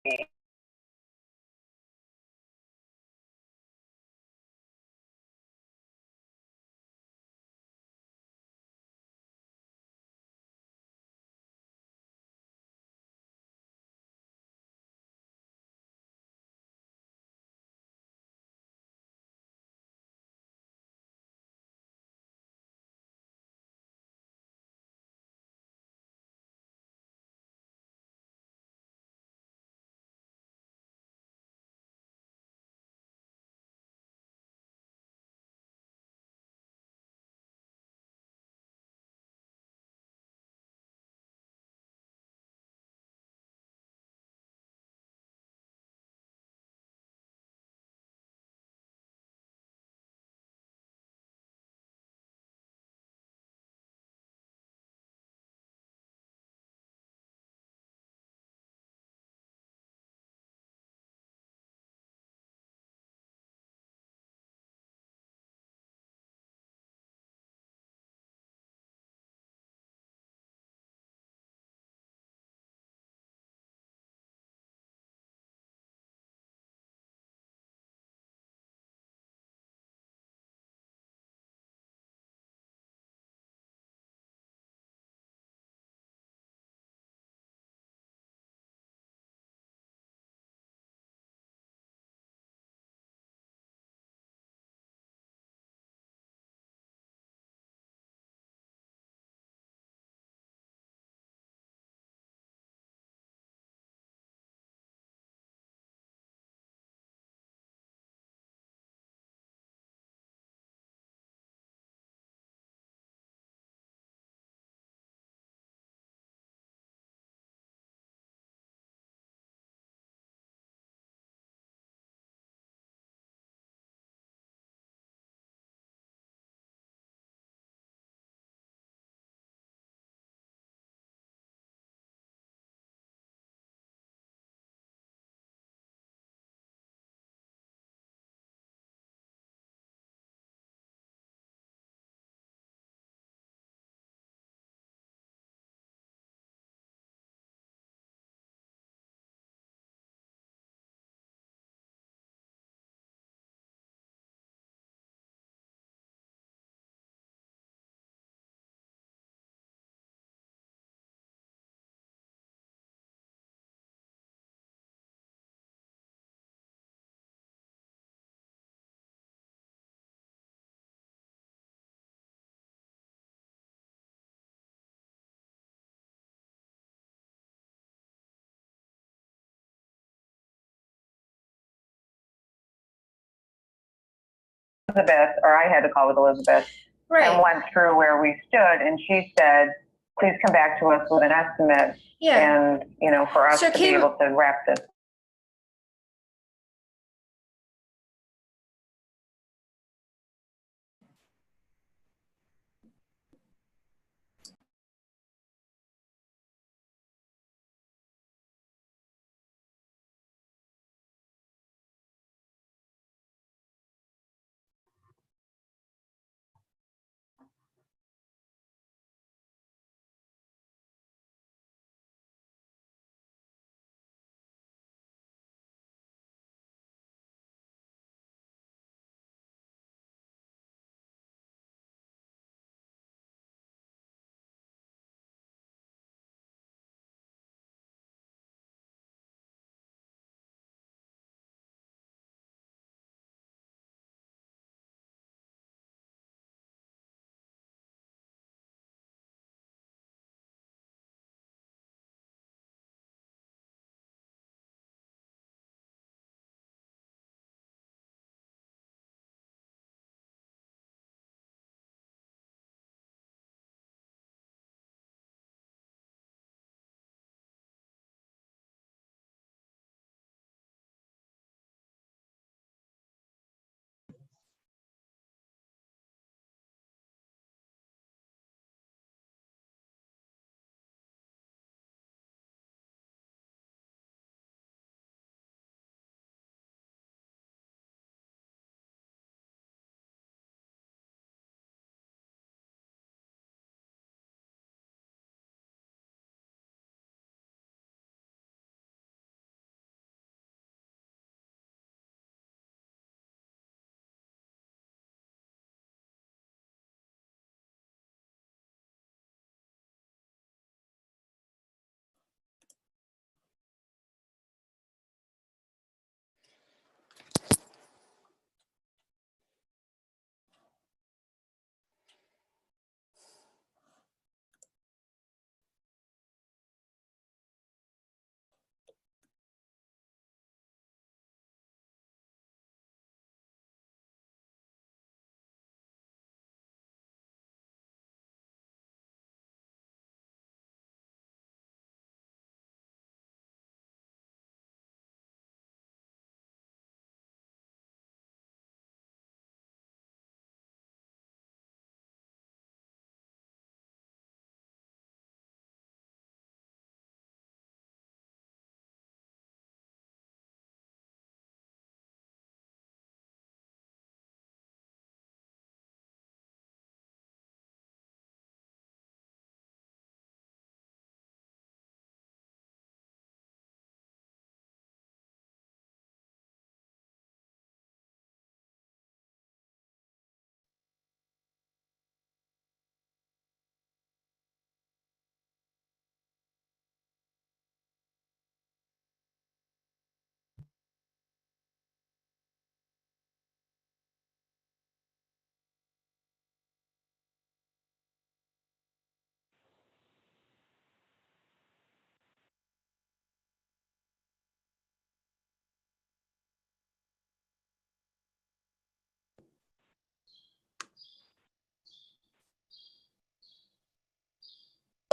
Elizabeth, or I had to call with Elizabeth, Right. and went through where we stood, and she said, please come back to us with an estimate. Yeah. And, you know, for us So to be able to wrap this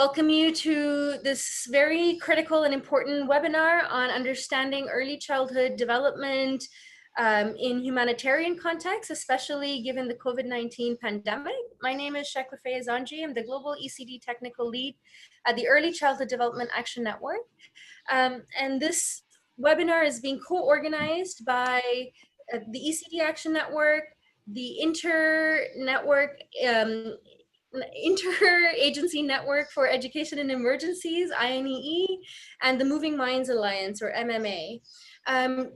welcome you to this very critical and important webinar on understanding early childhood development in humanitarian contexts, especially given the COVID-19 pandemic. My name is Shekwafe Azanji. I'm the Global ECD Technical Lead at the Early Childhood Development Action Network. And this webinar is being co-organized by the ECD Action Network, the Interagency Network for Education in Emergencies, INEE, and the Moving Minds Alliance, or MMA.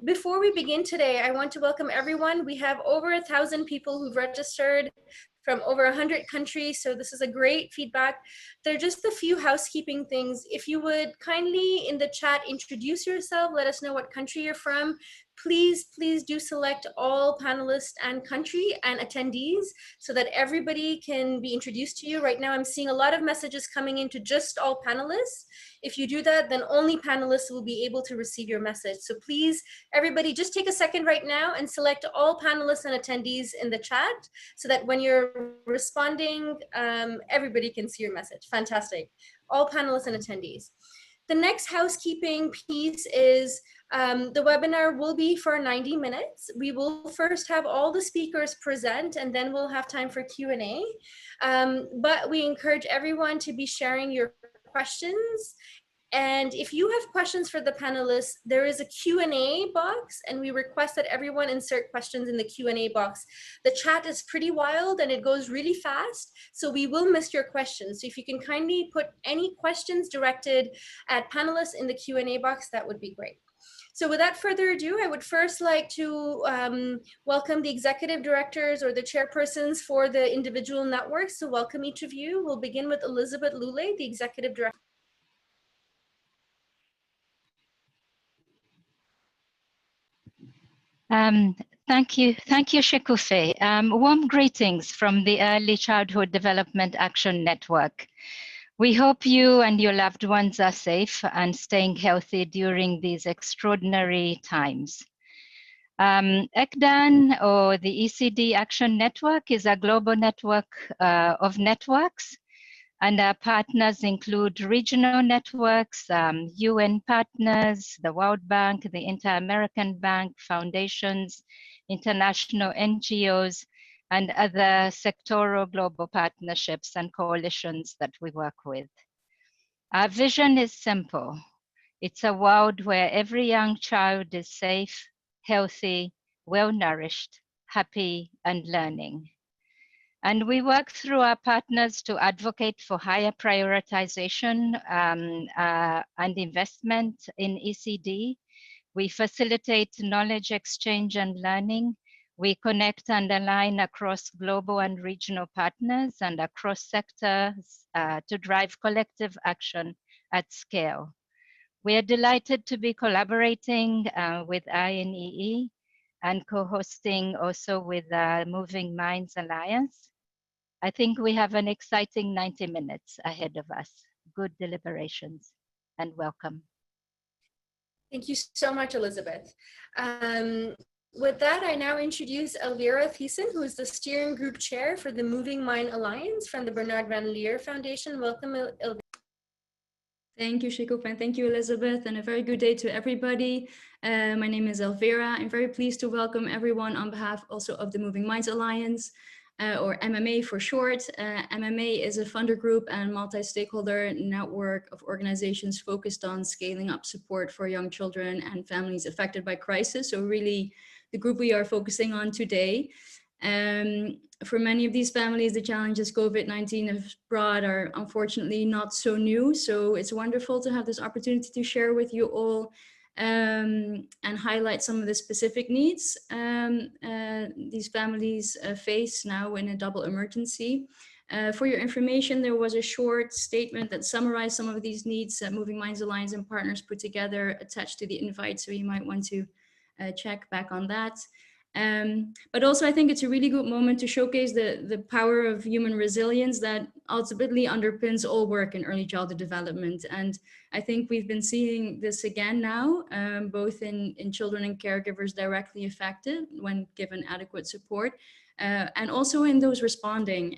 Before we begin today, I want to welcome everyone. We have over 1,000 people who've registered from over 100 countries, so this is a great feedback. There are just a few housekeeping things. If you would kindly in the chat introduce yourself, let us know what country you're from. Please do select all panelists and country and attendees so that everybody can be introduced to you. Right now, I'm seeing a lot of messages coming into just all panelists. If you do that, then only panelists will be able to receive your message. So please, everybody, just take a second right now and select all panelists and attendees in the chat so that when you're responding, everybody can see your message. Fantastic. All panelists and attendees. The next housekeeping piece is the webinar will be for 90 minutes. We will first have all the speakers present and then we'll have time for Q&A. But we encourage everyone to be sharing your questions. And if you have questions for the panelists, there is a Q&A box and we request that everyone insert questions in the Q&A box. The chat is pretty wild and it goes really fast, so we will miss your questions. So if you can kindly put any questions directed at panelists in the Q&A box, that would be great. So without further ado, I would first like to welcome the executive directors or the chairpersons for the individual networks. So welcome each of you. We'll begin with Elizabeth Lule, the executive director. Thank you, Shekwafe. Warm greetings from the Early Childhood Development Action Network. We hope you and your loved ones are safe and staying healthy during these extraordinary times. ECDAN, or the ECD Action Network, is a global network of networks, and our partners include regional networks, UN partners, the World Bank, the Inter-American Bank, foundations, international NGOs, and other sectoral global partnerships and coalitions that we work with. Our vision is simple. It's a world where every young child is safe, healthy, well-nourished, happy, and learning. And we work through our partners to advocate for higher prioritization and investment in ECD. We facilitate knowledge exchange and learning. We connect and align across global and regional partners and across sectors to drive collective action at scale. We are delighted to be collaborating with INEE and co-hosting also with the Moving Minds Alliance. I think we have an exciting 90 minutes ahead of us. Good deliberations and welcome. Thank you so much, Elizabeth. With that, I now introduce Elvira Thiessen, who is the steering group chair for the Moving Mind Alliance from the Bernard Van Leer Foundation. Welcome, Elvira. Thank you, Shekwafe, and thank you, Elizabeth, and a very good day to everybody. My name is Elvira. I'm very pleased to welcome everyone on behalf also of the Moving Minds Alliance, or MMA for short. MMA is a funder group and multi-stakeholder network of organizations focused on scaling up support for young children and families affected by crisis. So really the group we are focusing on today. For many of these families, the challenges COVID-19 has brought are unfortunately not so new. So it's wonderful to have this opportunity to share with you all and highlight some of the specific needs these families face now in a double emergency. For your information, there was a short statement that summarized some of these needs that Moving Minds Alliance and partners put together attached to the invite, so you might want to check back on that. But also I think it's a really good moment to showcase the power of human resilience that ultimately underpins all work in early childhood development. And I think we've been seeing this again now, both in children and caregivers directly affected when given adequate support, and also in those responding,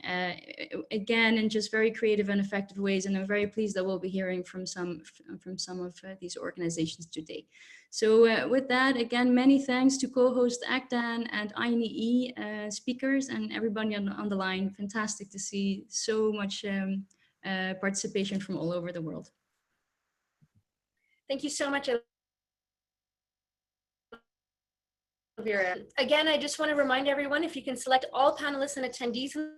again, in just very creative and effective ways. And I'm very pleased that we'll be hearing from some of these organizations today. So with that, again, many thanks to co-host ECDAN and INEE speakers and everybody on the line. Fantastic to see so much participation from all over the world. Thank you so much, Elvira. Again, I just want to remind everyone, if you can select all panelists and attendees in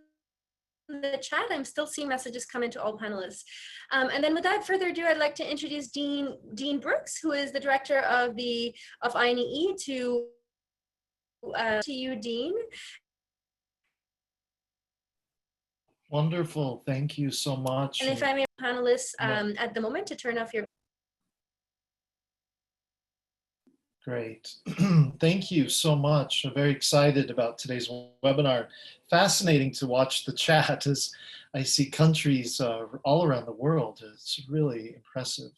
the chat. I'm still seeing messages come into all panelists. And then without further ado, I'd like to introduce Dean Brooks, who is the director of INEE, to you, Dean. Wonderful, thank you so much. And if I may, panelists at the moment to turn off your. Great. Thank you so much. I'm very excited about today's webinar. Fascinating to watch the chat as I see countries all around the world. It's really impressive.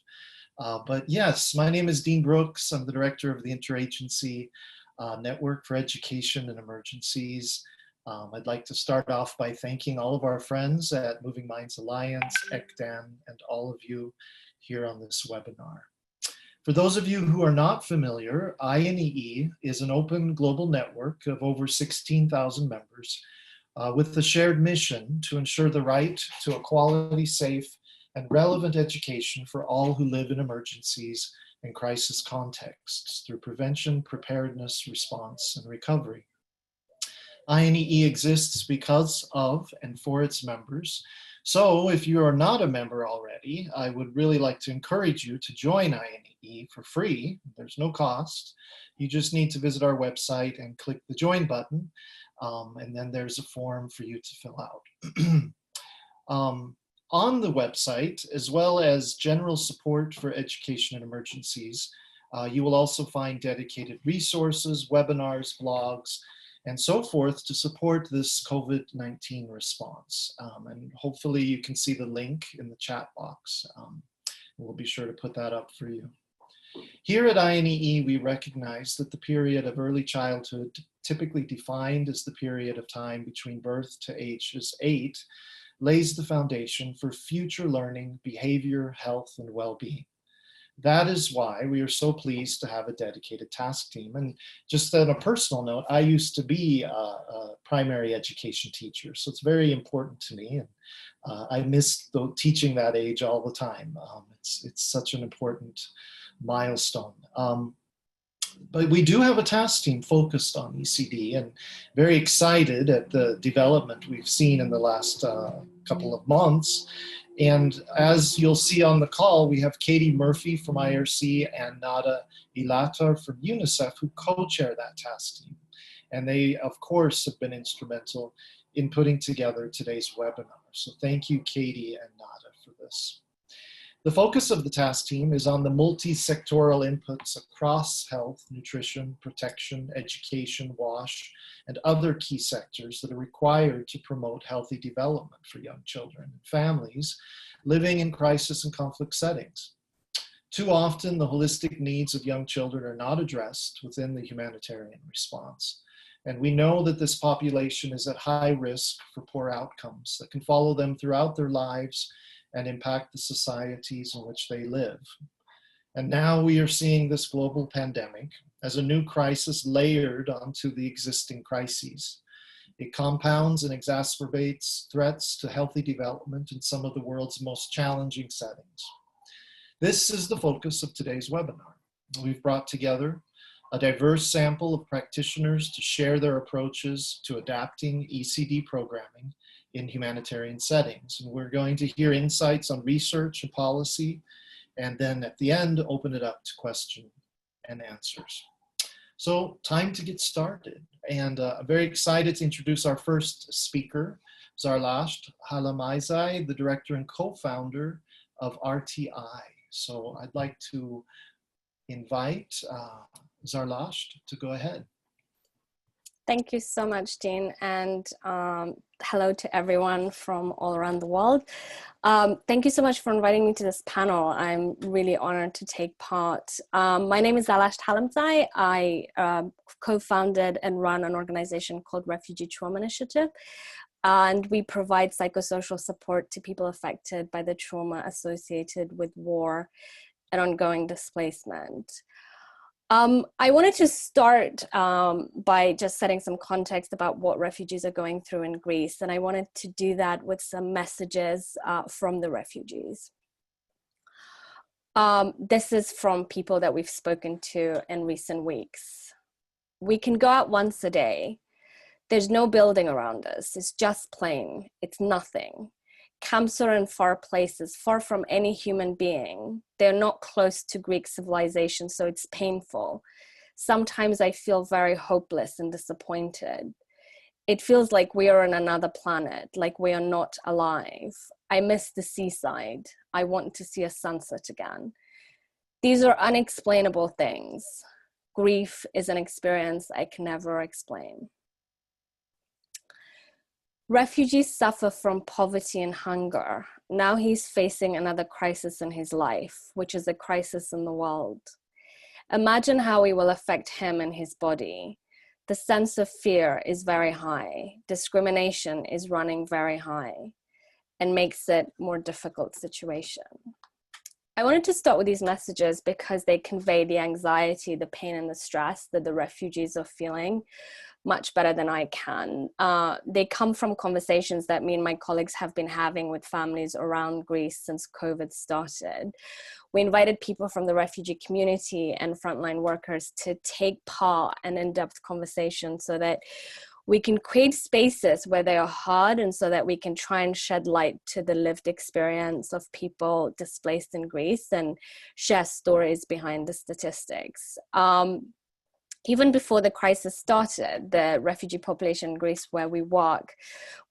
But yes, my name is Dean Brooks. I'm the director of the Interagency Network for Education and Emergencies. I'd like to start off by thanking all of our friends at Moving Minds Alliance, ECDAN, and all of you here on this webinar. For those of you who are not familiar, INEE is an open global network of over 16,000 members with the shared mission to ensure the right to a quality, safe, and relevant education for all who live in emergencies and crisis contexts through prevention, preparedness, response, and recovery. INEE exists because of and for its members. So if you are not a member already, I would really like to encourage you to join INEE for free. There's no cost. You just need to visit our website and click the join button. And then there's a form for you to fill out. On the website, as well as general support for education and emergencies, you will also find dedicated resources, webinars, blogs, and so forth to support this COVID-19 response. And hopefully you can see the link in the chat box. We'll be sure to put that up for you. Here at INEE, we recognize that the period of early childhood, typically defined as the period of time between birth to ages 8, lays the foundation for future learning, behavior, health, and well-being. That is why we are so pleased to have a dedicated task team. And just on a personal note, I used to be a primary education teacher, so it's very important to me. And I miss teaching that age all the time. It's such an important milestone. But we do have a task team focused on ECD and very excited at the development we've seen in the last couple of months. And as you'll see on the call, we have Katie Murphy from IRC and Nada Ilatar from UNICEF who co-chair that task team. And they, of course, have been instrumental in putting together today's webinar. So thank you, Katie and Nada, for this. The focus of the task team is on the multi-sectoral inputs across health, nutrition, protection, education, WASH, and other key sectors that are required to promote healthy development for young children and families living in crisis and conflict settings. Too often, the holistic needs of young children are not addressed within the humanitarian response. And we know that this population is at high risk for poor outcomes that can follow them throughout their lives and impact the societies in which they live. And now we are seeing this global pandemic as a new crisis layered onto the existing crises. It compounds and exacerbates threats to healthy development in some of the world's most challenging settings. This is the focus of today's webinar. We've brought together a diverse sample of practitioners to share their approaches to adapting ECD programming in humanitarian settings. And we're going to hear insights on research and policy, and then at the end, open it up to question and answers. So time to get started. And I'm very excited to introduce our first speaker, Zarlasht Halamaizai, the director and co-founder of RTI. So I'd like to invite Zarlasht to go ahead. Thank you so much, Dean, and hello to everyone from all around the world. Thank you so much for inviting me to this panel. I'm really honored to take part. My name is Alash Talamzai. I co-founded and run an organization called Refugee Trauma Initiative, and we provide psychosocial support to people affected by the trauma associated with war and ongoing displacement. I wanted to start by just setting some context about what refugees are going through in Greece, and I wanted to do that with some messages from the refugees. This is from people that we've spoken to in recent weeks. We can go out once a day. There's no building around us. It's just plain. It's nothing. Camps are in far places, far from any human being. They're not close to Greek civilization, so it's painful. Sometimes I feel very hopeless and disappointed. It feels like we are on another planet, like we are not alive. I miss the seaside. I want to see a sunset again. These are unexplainable things. Grief is an experience I can never explain. Refugees suffer from poverty and hunger. Now he's facing another crisis in his life, which is a crisis in the world. Imagine how it will affect him and his body. The sense of fear is very high. Discrimination is running very high and makes it a more difficult situation. I wanted to start with these messages because they convey the anxiety, the pain, and the stress that the refugees are feeling much better than I can. They come from conversations that me and my colleagues have been having with families around Greece since COVID started. We invited people from the refugee community and frontline workers to take part in in-depth conversations so that we can create spaces where they are hard and so that we can try and shed light to the lived experience of people displaced in Greece and share stories behind the statistics. Even before the crisis started, the refugee population in Greece where we work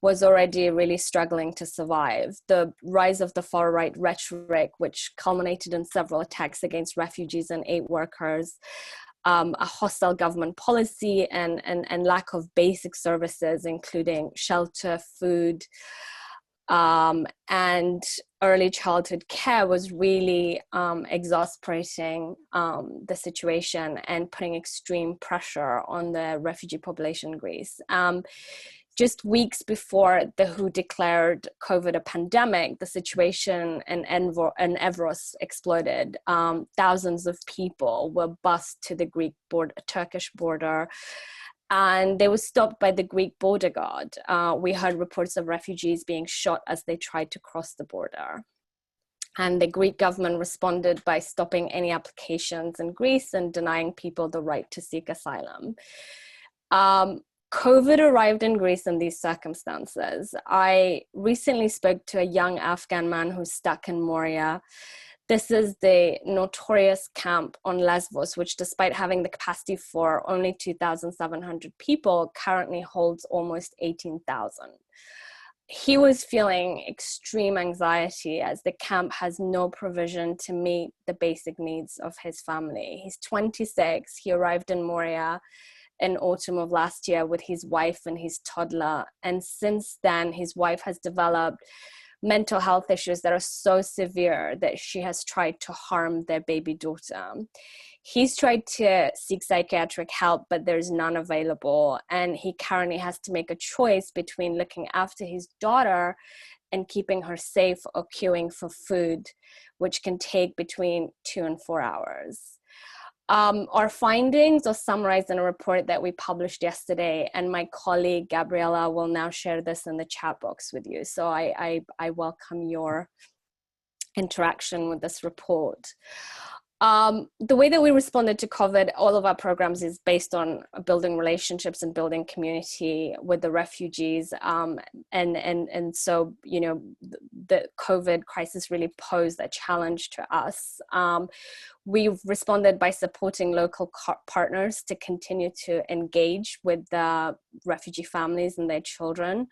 was already really struggling to survive. The rise of the far-right rhetoric, which culminated in several attacks against refugees and aid workers, a hostile government policy and lack of basic services, including shelter, food, and early childhood care was really exasperating the situation and putting extreme pressure on the refugee population in Greece. Just weeks before the WHO declared COVID a pandemic, the situation in Evros exploded. Thousands of people were bused to the Turkish border, and they were stopped by the Greek border guard. We heard reports of refugees being shot as they tried to cross the border. And the Greek government responded by stopping any applications in Greece and denying people the right to seek asylum. COVID arrived in Greece in these circumstances. I recently spoke to a young Afghan man who's stuck in Moria. This is the notorious camp on Lesbos, which despite having the capacity for only 2,700 people, currently holds almost 18,000. He was feeling extreme anxiety as the camp has no provision to meet the basic needs of his family. He's 26, he arrived in Moria in autumn of last year with his wife and his toddler. And since then, his wife has developed mental health issues that are so severe that she has tried to harm their baby daughter. He's tried to seek psychiatric help, but there's none available. And he currently has to make a choice between looking after his daughter and keeping her safe or queuing for food, which can take between 2 and 4 hours. Our findings are summarized in a report that we published yesterday, and my colleague Gabriela will now share this in the chat box with you. So I welcome your interaction with this report. The way that we responded to COVID, all of our programs is based on building relationships and building community with the refugees. And so, you know, the COVID crisis really posed a challenge to us. We've responded by supporting local partners to continue to engage with the refugee families and their children.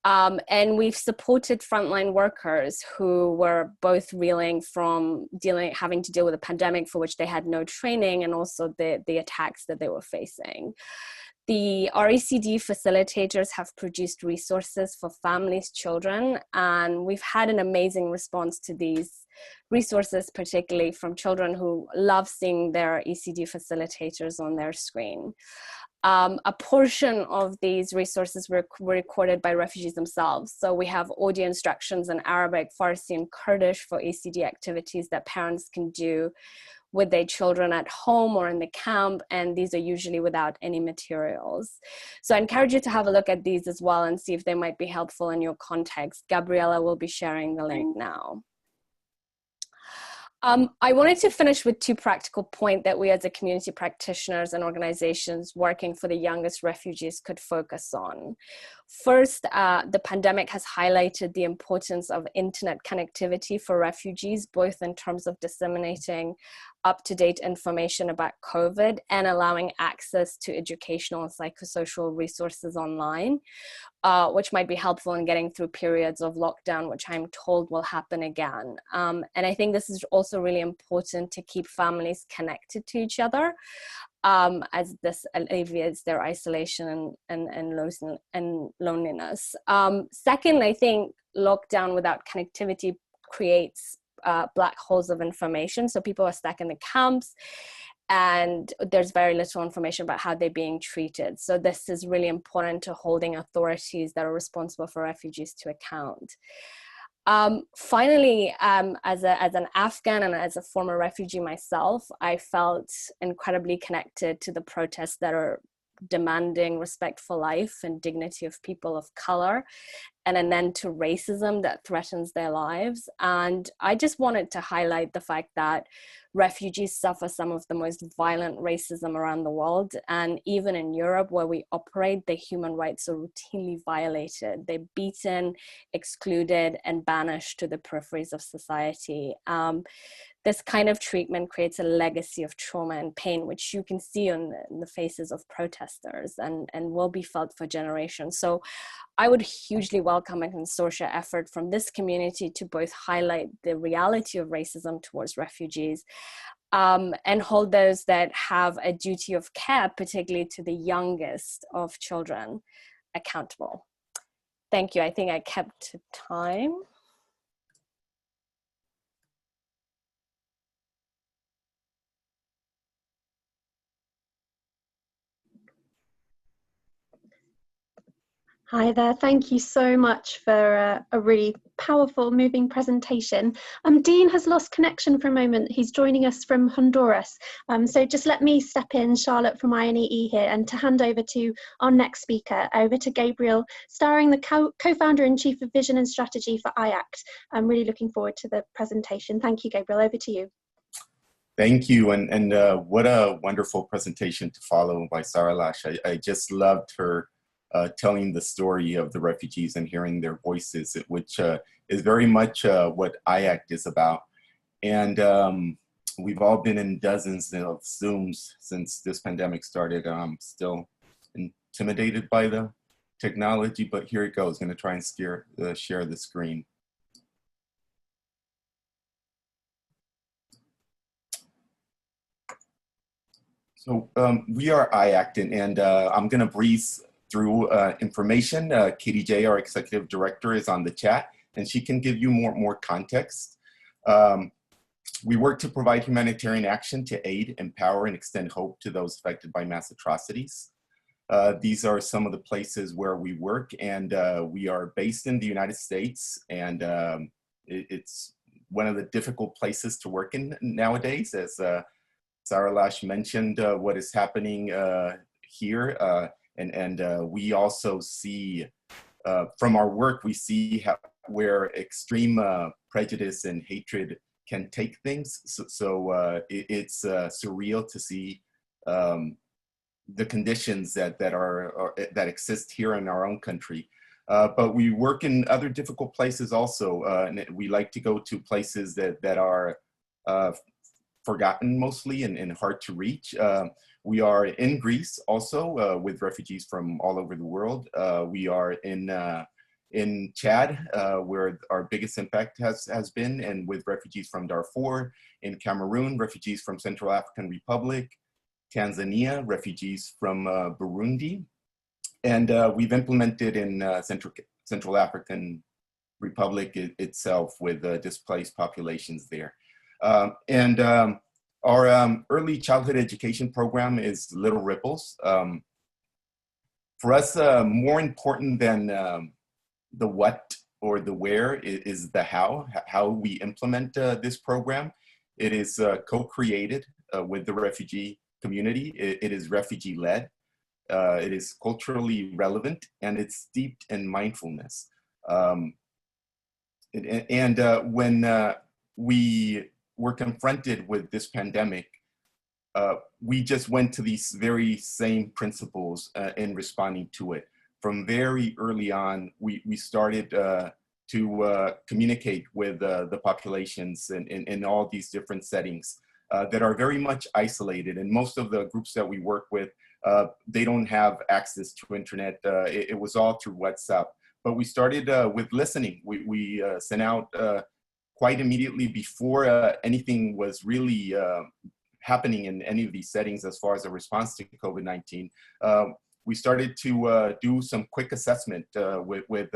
And we've supported frontline workers who were both reeling from having to deal with a pandemic for which they had no training, and also the attacks that they were facing. Our ECD facilitators have produced resources for families, children, and we've had an amazing response to these resources, particularly from children who love seeing their ECD facilitators on their screen. A portion of these resources were recorded by refugees themselves. So we have audio instructions in Arabic, Farsi, and Kurdish for ECD activities that parents can do with their children at home or in the camp, and these are usually without any materials. So I encourage you to have a look at these as well and see if they might be helpful in your context. Gabriella will be sharing the link now. I wanted to finish with 2 practical points that we as a community practitioners and organizations working for the youngest refugees could focus on. First, the pandemic has highlighted the importance of internet connectivity for refugees, both in terms of disseminating up-to-date information about COVID and allowing access to educational and psychosocial resources online, which might be helpful in getting through periods of lockdown, which I'm told will happen again. And I think this is also really important to keep families connected to each other, as this alleviates their isolation and loneliness. Second, I think lockdown without connectivity creates black holes of information. So people are stuck in the camps and there's very little information about how they're being treated. So this is really important to holding authorities that are responsible for refugees to account. Finally, as an Afghan and as a former refugee myself, I felt incredibly connected to the protests that are demanding respect for life and dignity of people of color and an end to racism that threatens their lives. And I just wanted to highlight the fact that refugees suffer some of the most violent racism around the world. And even in Europe, where we operate, their human rights are routinely violated. They're beaten, excluded, and banished to the peripheries of society. This kind of treatment creates a legacy of trauma and pain, which you can see on the faces of protesters and will be felt for generations. So I would hugely welcome a consortia effort from this community to both highlight the reality of racism towards refugees and hold those that have a duty of care, particularly to the youngest of children, accountable. Thank you. I think I kept to time. Hi there, thank you so much for a really powerful, moving presentation. Dean has lost connection for a moment. He's joining us from Honduras. So just let me step in, Charlotte from INEE here, and to hand over to our next speaker, over to Gabriel, starring the co-founder and chief of vision and strategy for IACT. I'm really looking forward to the presentation. Thank you, Gabriel, over to you. Thank you, and what a wonderful presentation to follow by Sarah Lash. I just loved her telling the story of the refugees and hearing their voices, which is very much what IACT is about. And we've all been in dozens of Zooms since this pandemic started. I'm still intimidated by the technology, but here it goes. I'm going to try and share the screen. So we are IACT, and I'm going to breeze through information. Katie J, our executive director, is on the chat, and she can give you more context. We work to provide humanitarian action to aid, empower, and extend hope to those affected by mass atrocities. These are some of the places where we work, and we are based in the United States, and it's one of the difficult places to work in nowadays, as Sarah Lash mentioned what is happening here. And we also see, from our work, we see where extreme prejudice and hatred can take things. So it's surreal to see the conditions that exist here in our own country. But we work in other difficult places also. And we like to go to places that are forgotten mostly and hard to reach. We are in Greece also with refugees from all over the world. We are in Chad, where our biggest impact has been, and with refugees from Darfur, in Cameroon, refugees from Central African Republic, Tanzania, refugees from Burundi, and we've implemented in Central African Republic itself with displaced populations there. Our early childhood education program is Little Ripples. For us, more important than the what or the where is the how we implement this program. It is co-created with the refugee community. It is refugee-led. It is culturally relevant, and it's steeped in mindfulness. When we were confronted with this pandemic, we just went to these very same principles in responding to it. From very early on, we started to communicate with the populations in all these different settings that are very much isolated. And most of the groups that we work with, they don't have access to internet. It was all through WhatsApp. But we started with listening. We sent out quite immediately before anything was really happening in any of these settings as far as a response to COVID-19. We started to do some quick assessment with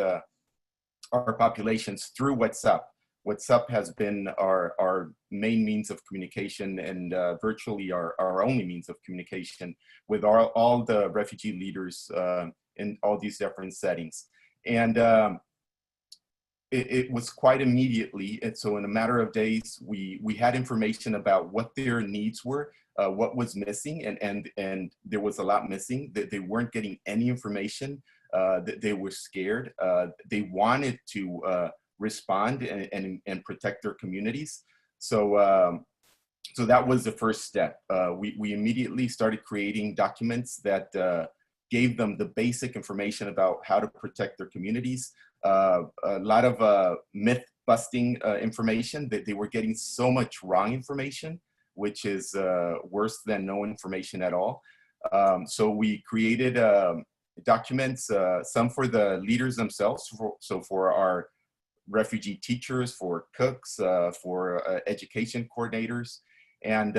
our populations through WhatsApp. WhatsApp has been our main means of communication and virtually our only means of communication with all the refugee leaders in all these different settings. And it was quite immediately, and so in a matter of days, we had information about what their needs were, what was missing, and there was a lot missing. That they weren't getting any information, that they were scared. They wanted to respond and protect their communities. So so that was the first step. We immediately started creating documents that gave them the basic information about how to protect their communities. A lot of myth-busting information, that they were getting so much wrong information, which is worse than no information at all. So we created documents, some for the leaders themselves, so for our refugee teachers, for cooks, for education coordinators. And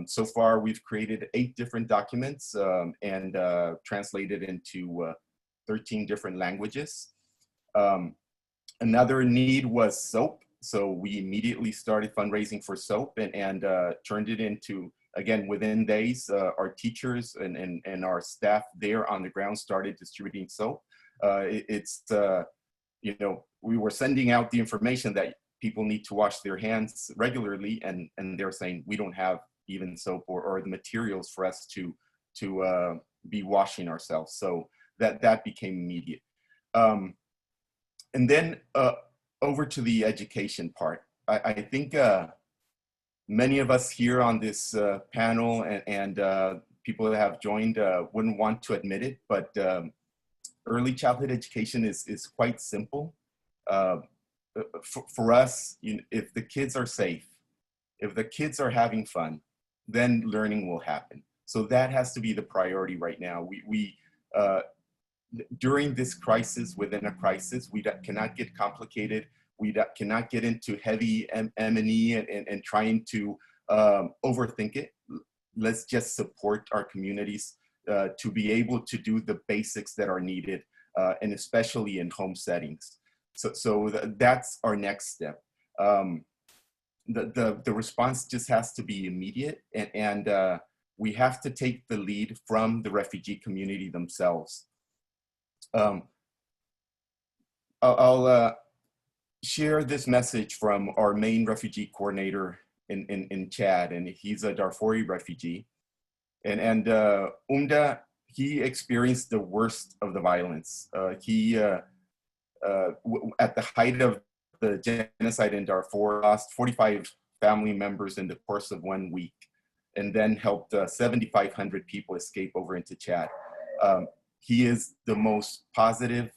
so far we've created 8 different documents and translated into 13 different languages. Another need was soap. So we immediately started fundraising for soap and turned it into, again, within days, our teachers and our staff there on the ground started distributing soap. You know, we were sending out the information that people need to wash their hands regularly, and they're saying we don't have even soap or the materials for us to be washing ourselves. So that became immediate. And then over to the education part. I think many of us here on this panel and people that have joined wouldn't want to admit it, but early childhood education is quite simple. For us, if the kids are safe, if the kids are having fun, then learning will happen. So that has to be the priority right now. During this crisis, within a crisis, we cannot get complicated. We cannot get into heavy M&E and trying to overthink it. Let's just support our communities to be able to do the basics that are needed, and especially in home settings. So that's our next step. The response just has to be immediate, and we have to take the lead from the refugee community themselves. I'll share this message from our main refugee coordinator in Chad, and he's a Darfuri refugee. And Umda, he experienced the worst of the violence. He, at the height of the genocide in Darfur, lost 45 family members in the course of 1 week, and then helped 7,500 people escape over into Chad. He is the most positive,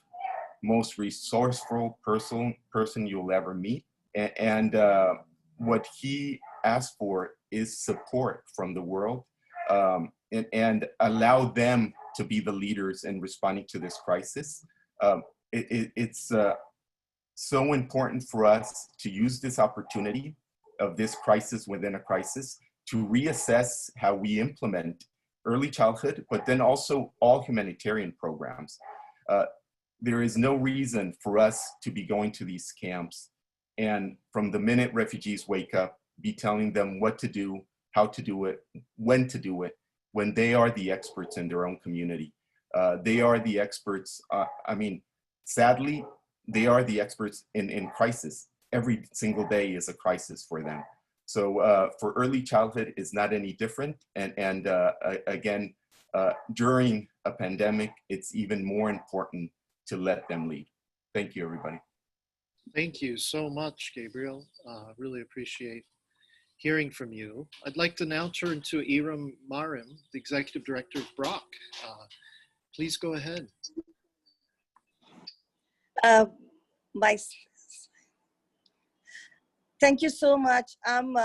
most resourceful person you'll ever meet. And what he asked for is support from the world, and allow them to be the leaders in responding to this crisis. It's so important for us to use this opportunity of this crisis within a crisis to reassess how we implement early childhood, but then also all humanitarian programs. There is no reason for us to be going to these camps and from the minute refugees wake up, be telling them what to do, how to do it, when to do it, when they are the experts in their own community. They are the experts, I mean, sadly, they are the experts in crisis. Every single day is a crisis for them. So for early childhood, it's not any different. And again, during a pandemic, it's even more important to let them lead. Thank you, everybody. Thank you so much, Gabriel. Really appreciate hearing from you. I'd like to now turn to Iram Marim, the Executive Director of BRAC. Please go ahead. Thank you so much. I'm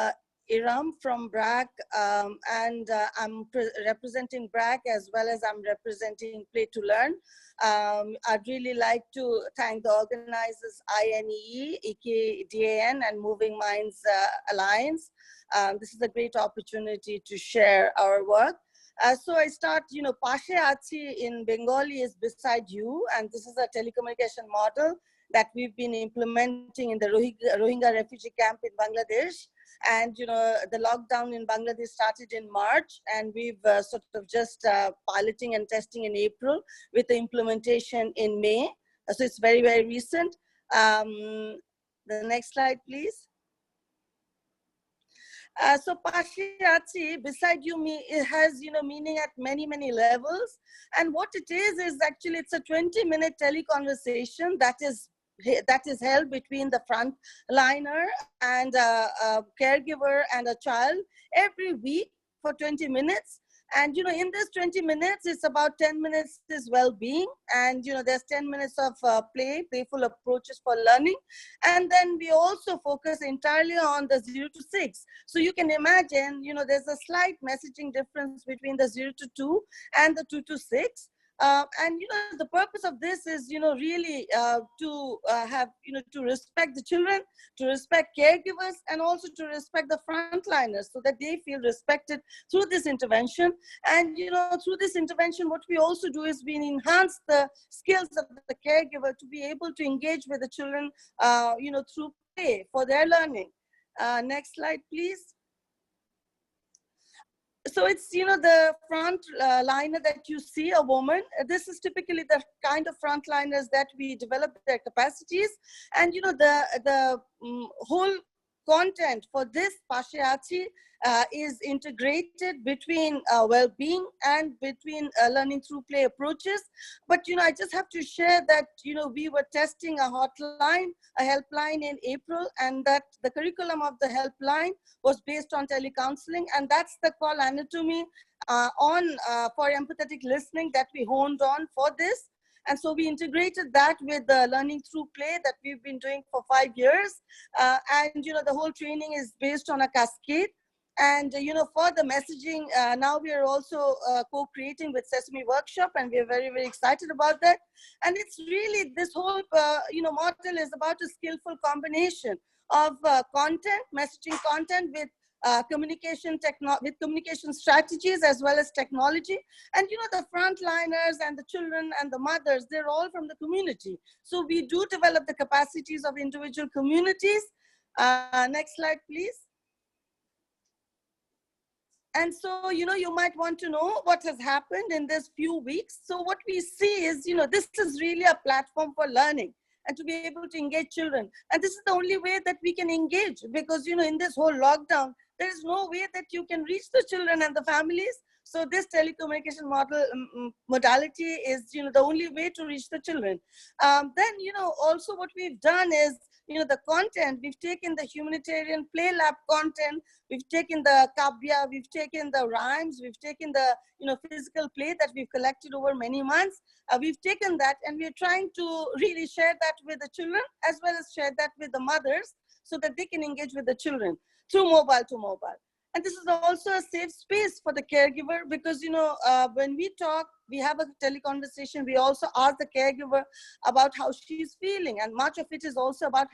Iram from BRAC, and I'm representing BRAC as well as I'm representing Play to Learn. I'd really like to thank the organizers INEE, ECDAN, and Moving Minds Alliance. This is a great opportunity to share our work. So I start, Pashe Achi in Bengali is beside you, and this is a telecommunication model that we've been implementing in the Rohingya refugee camp in Bangladesh. And, the lockdown in Bangladesh started in March, and we've sort of just piloting and testing in April with the implementation in May. So it's very, very recent. The next slide, please. So Pashe Achi, beside you, it has, meaning at many, many levels. And what it is actually, it's a 20-minute teleconversation that is held between the frontliner and a caregiver and a child every week for 20 minutes. And, in this 20 minutes, it's about 10 minutes is well-being. And, there's 10 minutes of playful approaches for learning. And then we also focus entirely on the 0 to 6. So you can imagine, there's a slight messaging difference between the 0 to 2 and the 2 to 6. And the purpose of this is really to have to respect the children, to respect caregivers, and also to respect the frontliners so that they feel respected through this intervention. And through this intervention, what we also do is we enhance the skills of the caregiver to be able to engage with the children through play for their learning. Next slide, please. So it's, the front liner that you see, a woman. This is typically the kind of frontliners that we develop their capacities. And, the whole content for this Pashe Achi is integrated between well-being and between learning through play approaches. But, I just have to share that, we were testing a hotline, a helpline in April, and that the curriculum of the helpline was based on telecounseling, and that's the call anatomy for empathetic listening that we honed on for this. And so we integrated that with the learning through play that we've been doing for 5 years. And, the whole training is based on a cascade. And, for the messaging, now we are also co-creating with Sesame Workshop, and we're very, very excited about that. And it's really, this whole, model is about a skillful combination of content, messaging content with communication strategies as well as technology. And the frontliners and the children and the mothers, they're all from the community. So we do develop the capacities of individual communities. Next slide, please. And so, you might want to know what has happened in this few weeks. So what we see is, this is really a platform for learning and to be able to engage children. And this is the only way that we can engage, because, in this whole lockdown, there is no way that you can reach the children and the families. So this telecommunication modality is, the only way to reach the children. Then, also what we've done is, the content, we've taken the humanitarian play lab content, we've taken the kabya, we've taken the rhymes, we've taken the, physical play that we've collected over many months. We've taken that and we're trying to really share that with the children as well as share that with the mothers so that they can engage with the children through mobile to mobile. And this is also a safe space for the caregiver because, when we talk, we have a teleconversation, we also ask the caregiver about how she's feeling. And much of it is also about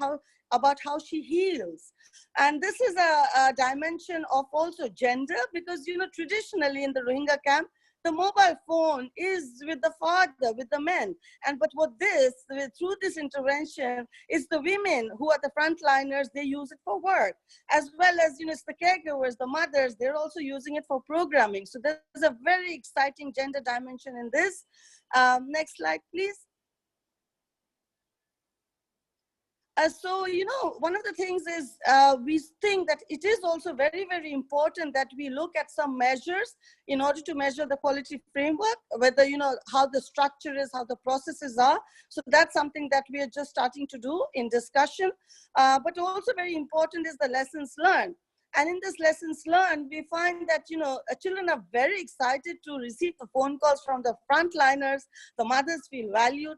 how she heals. And this is a dimension of also gender because, traditionally in the Rohingya camp, the mobile phone is with the father, with the men. But through this intervention, is the women who are the frontliners, they use it for work, as well as, it's the caregivers, the mothers, they're also using it for programming. So there's a very exciting gender dimension in this. Next slide, please. So, one of the things is we think that it is also very, very important that we look at some measures in order to measure the quality framework, whether, how the structure is, how the processes are. So that's something that we are just starting to do in discussion. But also very important is the lessons learned. And in this lessons learned, we find that, children are very excited to receive the phone calls from the frontliners. The mothers feel valued.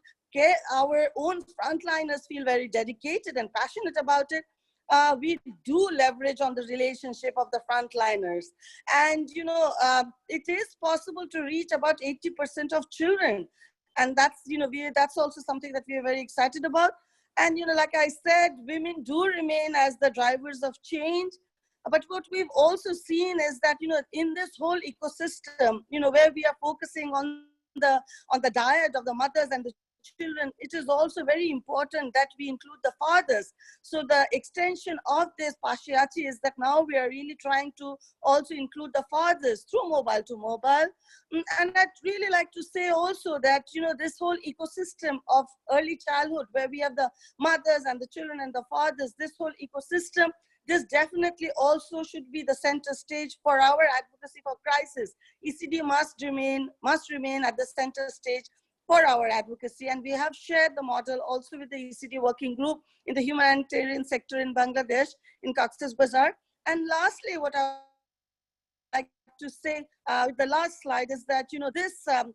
Our own frontliners feel very dedicated and passionate about it. We do leverage on the relationship of the frontliners. And, it is possible to reach about 80% of children. And that's, that's also something that we are very excited about. And, like I said, women do remain as the drivers of change. But what we've also seen is that, in this whole ecosystem, where we are focusing on the diet of the mothers and the children, it is also very important that we include the fathers. So the extension of this Pashyati is that now we are really trying to also include the fathers through mobile to mobile. And I'd really like to say also that, this whole ecosystem of early childhood where we have the mothers and the children and the fathers, this whole ecosystem, this definitely also should be the center stage for our advocacy for crisis. ECD must remain at the center stage for our advocacy. And we have shared the model also with the ECD working group in the humanitarian sector in Bangladesh, in Cox's Bazar. And lastly, what I like to say with the last slide is that, this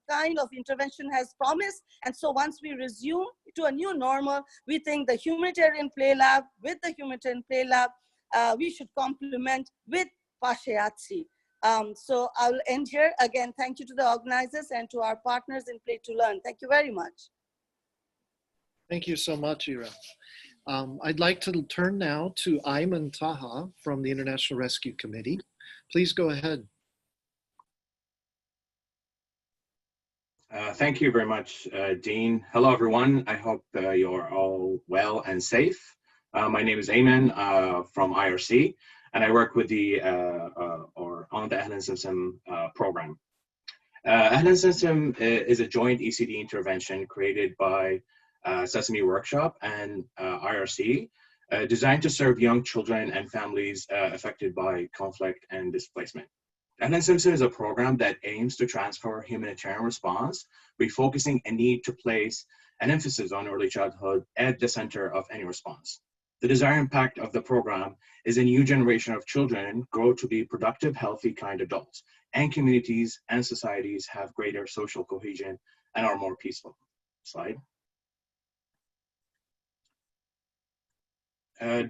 kind of intervention has promise. And so once we resume to a new normal, we think the humanitarian play lab, with the humanitarian play lab, we should complement with Pashyati. So I'll end here. Again, thank you to the organizers and to our partners in Play to Learn. Thank you very much. Thank you so much, Ira. I'd like to turn now to Ayman Taha from the International Rescue Committee. Please go ahead. Thank you very much, Dean. Hello, everyone. I hope you're all well and safe. My name is Ayman from IRC. And I work with on the Ahlan Simsim program. Ahlan Simsim is a joint ECD intervention created by Sesame Workshop and IRC, designed to serve young children and families affected by conflict and displacement. Ahlan Simsim is a program that aims to transfer humanitarian response, refocusing a need to place an emphasis on early childhood at the center of any response. The desired impact of the program is a new generation of children grow to be productive, healthy, kind adults, and communities and societies have greater social cohesion and are more peaceful. Slide.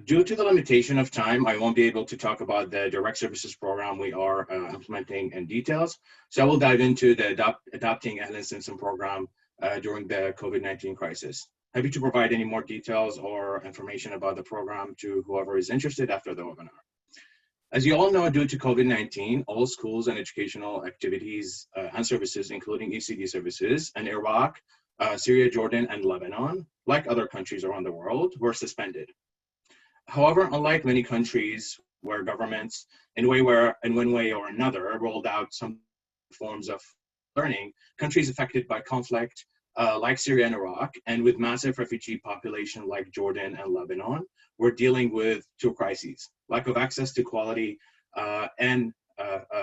Due to the limitation of time, I won't be able to talk about the direct services program we are implementing in details. So I will dive into the adopting Ahlan Simsim program during the COVID-19 crisis. Happy to provide any more details or information about the program to whoever is interested after the webinar. As you all know, due to COVID-19, all schools and educational activities and services, including ECD services in Iraq, Syria, Jordan, and Lebanon, like other countries around the world, were suspended. However, unlike many countries where governments, in one way or another, rolled out some forms of learning, countries affected by conflict, like Syria and Iraq, and with massive refugee population like Jordan and Lebanon, we're dealing with two crises: lack of access to quality and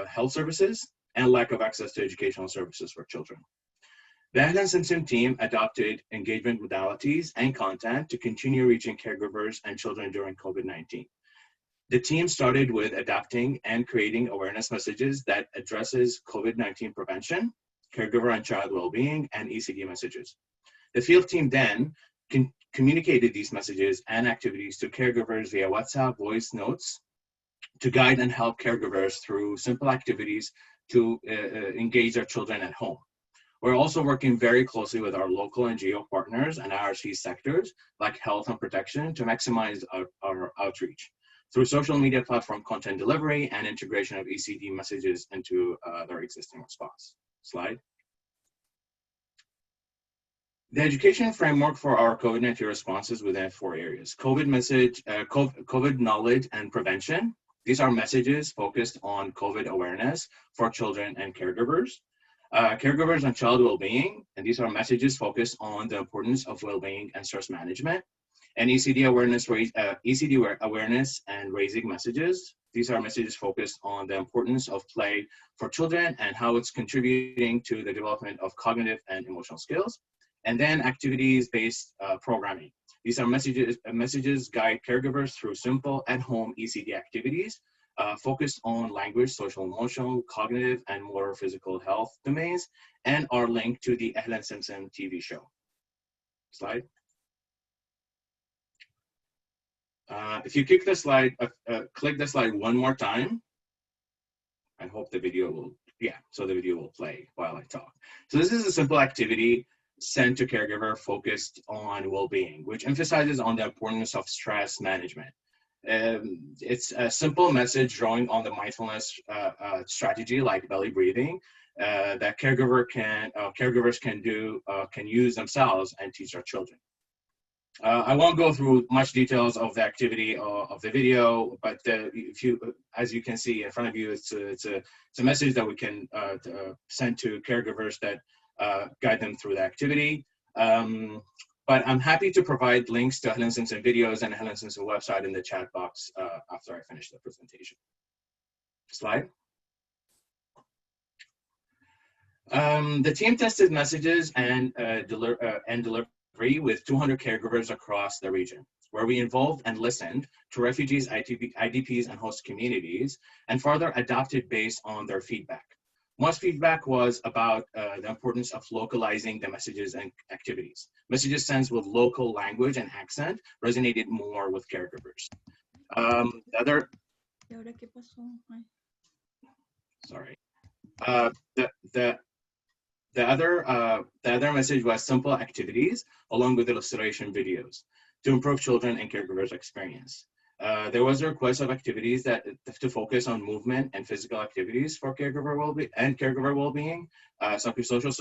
health services, and lack of access to educational services for children. The Ahlan Simsim team adopted engagement modalities and content to continue reaching caregivers and children during COVID-19. The team started with adapting and creating awareness messages that addresses COVID-19 prevention, caregiver and child well-being, and ECD messages. The field team then communicated these messages and activities to caregivers via WhatsApp, voice notes, to guide and help caregivers through simple activities to engage their children at home. We're also working very closely with our local NGO partners and IRC sectors like health and protection to maximize our outreach through social media platform content delivery and integration of ECD messages into their existing response. Slide. The education framework for our COVID-19 responses within 4 areas: COVID knowledge and prevention. These are messages focused on COVID awareness for children and caregivers. Caregivers and child well-being, and these are messages focused on the importance of well-being and stress management. And ECD awareness and raising messages. These are messages focused on the importance of play for children and how it's contributing to the development of cognitive and emotional skills. And then activities-based programming. These are messages guide caregivers through simple at-home ECD activities focused on language, social, emotional, cognitive, and motor physical health domains, and are linked to the Ahlan Simpson TV show. Slide. If you click the slide one more time, I hope the video will, so the video will play while I talk. So this is a simple activity sent to caregiver focused on well-being, which emphasizes on the importance of stress management. It's a simple message drawing on the mindfulness strategy like belly breathing that caregivers can use themselves and teach their children. I won't go through much details of the activity of the video, but as you can see in front of you, it's a message that we can send to caregivers that guide them through the activity. But I'm happy to provide links to Ahlan Simpson videos and Ahlan Simpson website in the chat box after I finish the presentation. Slide. The team tested messages and delivery with 200 caregivers across the region, where we involved and listened to refugees, IDPs, and host communities, and further adapted based on their feedback. Most feedback was about the importance of localizing the messages and activities. Messages sent with local language and accent resonated more with caregivers. The other message was simple activities along with illustration videos to improve children and caregivers' experience. There was a request of activities to focus on movement and physical activities for caregiver well-being, psychosocial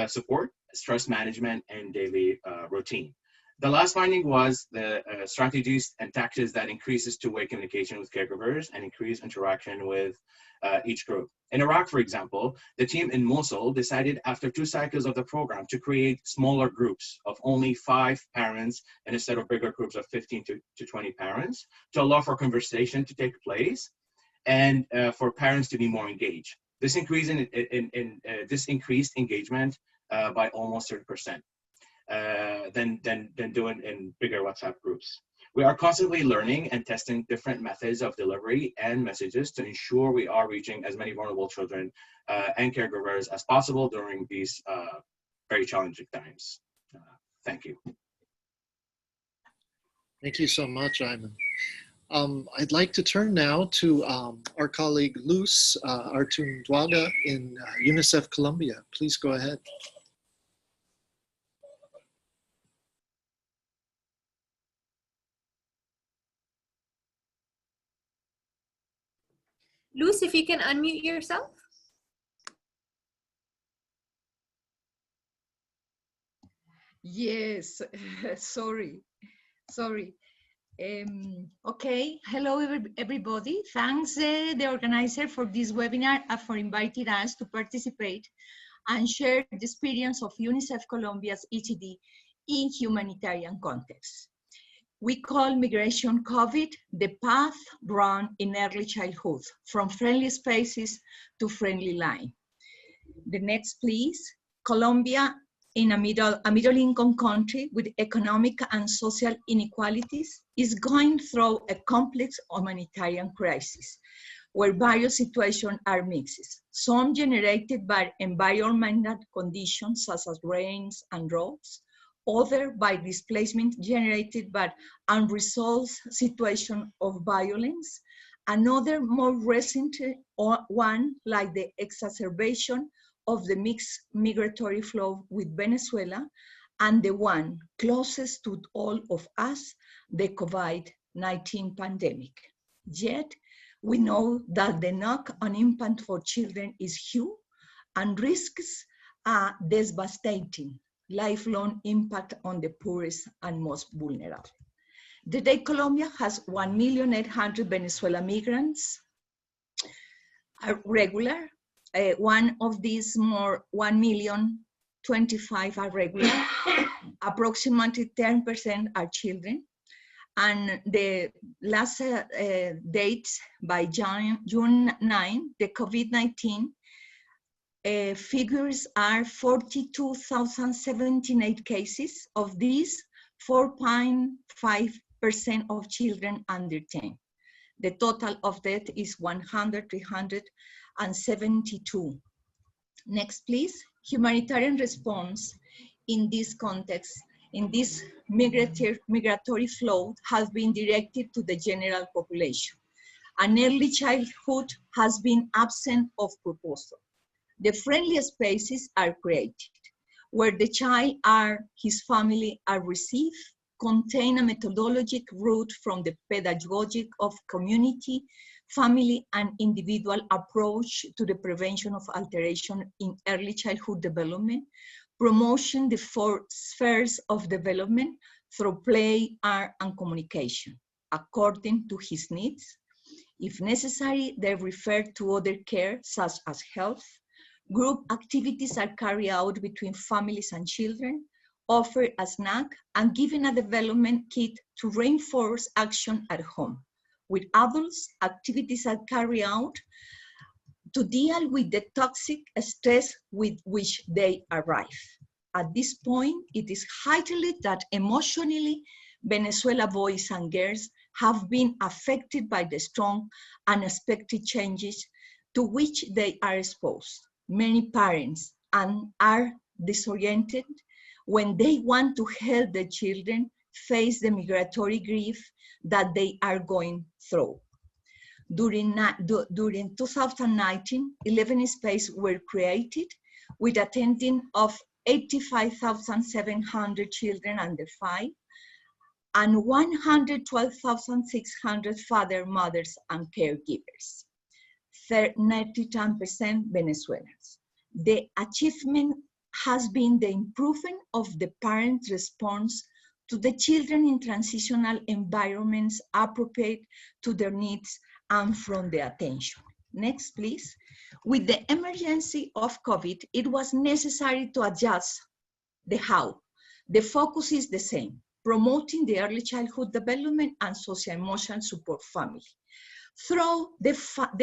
support, stress management, and daily routine. The last finding was the strategies and tactics that increases two-way communication with caregivers and increase interaction with each group. In Iraq, for example, the team in Mosul decided after 2 cycles of the program to create smaller groups of only 5 parents and instead of bigger groups of 15 to 20 parents to allow for conversation to take place and for parents to be more engaged. This increased engagement by almost 30%. Than doing in bigger WhatsApp groups. We are constantly learning and testing different methods of delivery and messages to ensure we are reaching as many vulnerable children and caregivers as possible during these very challenging times. Thank you. Thank you so much, Ayman. I'd like to turn now to our colleague Luz Artundwaga in UNICEF Colombia. Please go ahead. Luz, if you can unmute yourself. Yes, sorry. Okay, hello everybody. Thanks the organizer for this webinar and for inviting us to participate and share the experience of UNICEF Colombia's ECD in humanitarian context. We call migration COVID the path run in early childhood, from friendly spaces to friendly line. The next, please. Colombia, in a middle-income country with economic and social inequalities, is going through a complex humanitarian crisis, where various situations are mixed. Some generated by environmental conditions such as rains and droughts, other by displacement generated by unresolved situation of violence, Another more recent one, like the exacerbation of the mixed migratory flow with Venezuela, and the one closest to all of us, the COVID-19 pandemic. Yet, we know that the knock-on impact for children is huge and risks a devastating lifelong impact on the poorest and most vulnerable. Today, Colombia has 1,800,000 Venezuelan migrants regular. One of these more 1,025,000 are regular. Approximately 10% are children. And the last dates by June 9, the COVID-19 figures are 42,078 cases. Of these, 4.5% of children under 10. The total of death is 372. Next, please. Humanitarian response in this context, in this migratory flow, has been directed to the general population. And early childhood has been absent of proposal. The friendly spaces are created, where the child or his family are received, contain a methodologic route from the pedagogic of community, family, and individual approach to the prevention of alteration in early childhood development, promotion the four spheres of development through play, art, and communication, according to his needs. If necessary, they refer to other care, such as health. Group activities are carried out between families and children, offer a snack, and given a development kit to reinforce action at home. With adults, activities are carried out to deal with the toxic stress with which they arrive. At this point, it is highlighted that emotionally, Venezuela boys and girls have been affected by the strong, unexpected changes to which they are exposed. Many parents are disoriented when they want to help their children face the migratory grief that they are going through. During 2019, 11 spaces were created with attending of 85,700 children under 5 and 112,600 fathers, mothers, and caregivers. 92% Venezuelans. The achievement has been the improvement of the parent response to the children in transitional environments appropriate to their needs and from the attention. Next, please. With the emergency of COVID, it was necessary to adjust the how. The focus is the same, promoting the early childhood development and social-emotional support family through the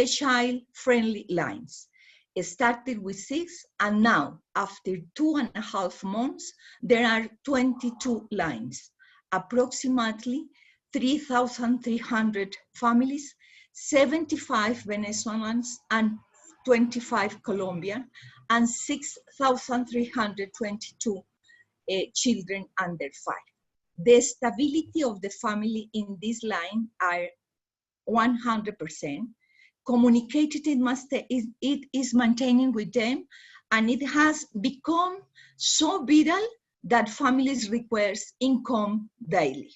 child-friendly lines. It started with 6, and now, after 2.5 months, there are 22 lines, approximately 3,300 families, 75 Venezuelans and 25 Colombian, and 6,322 children under 5. The stability of the family in this line are 100%. Communicated, it is maintaining with them, and it has become so vital that families request income daily.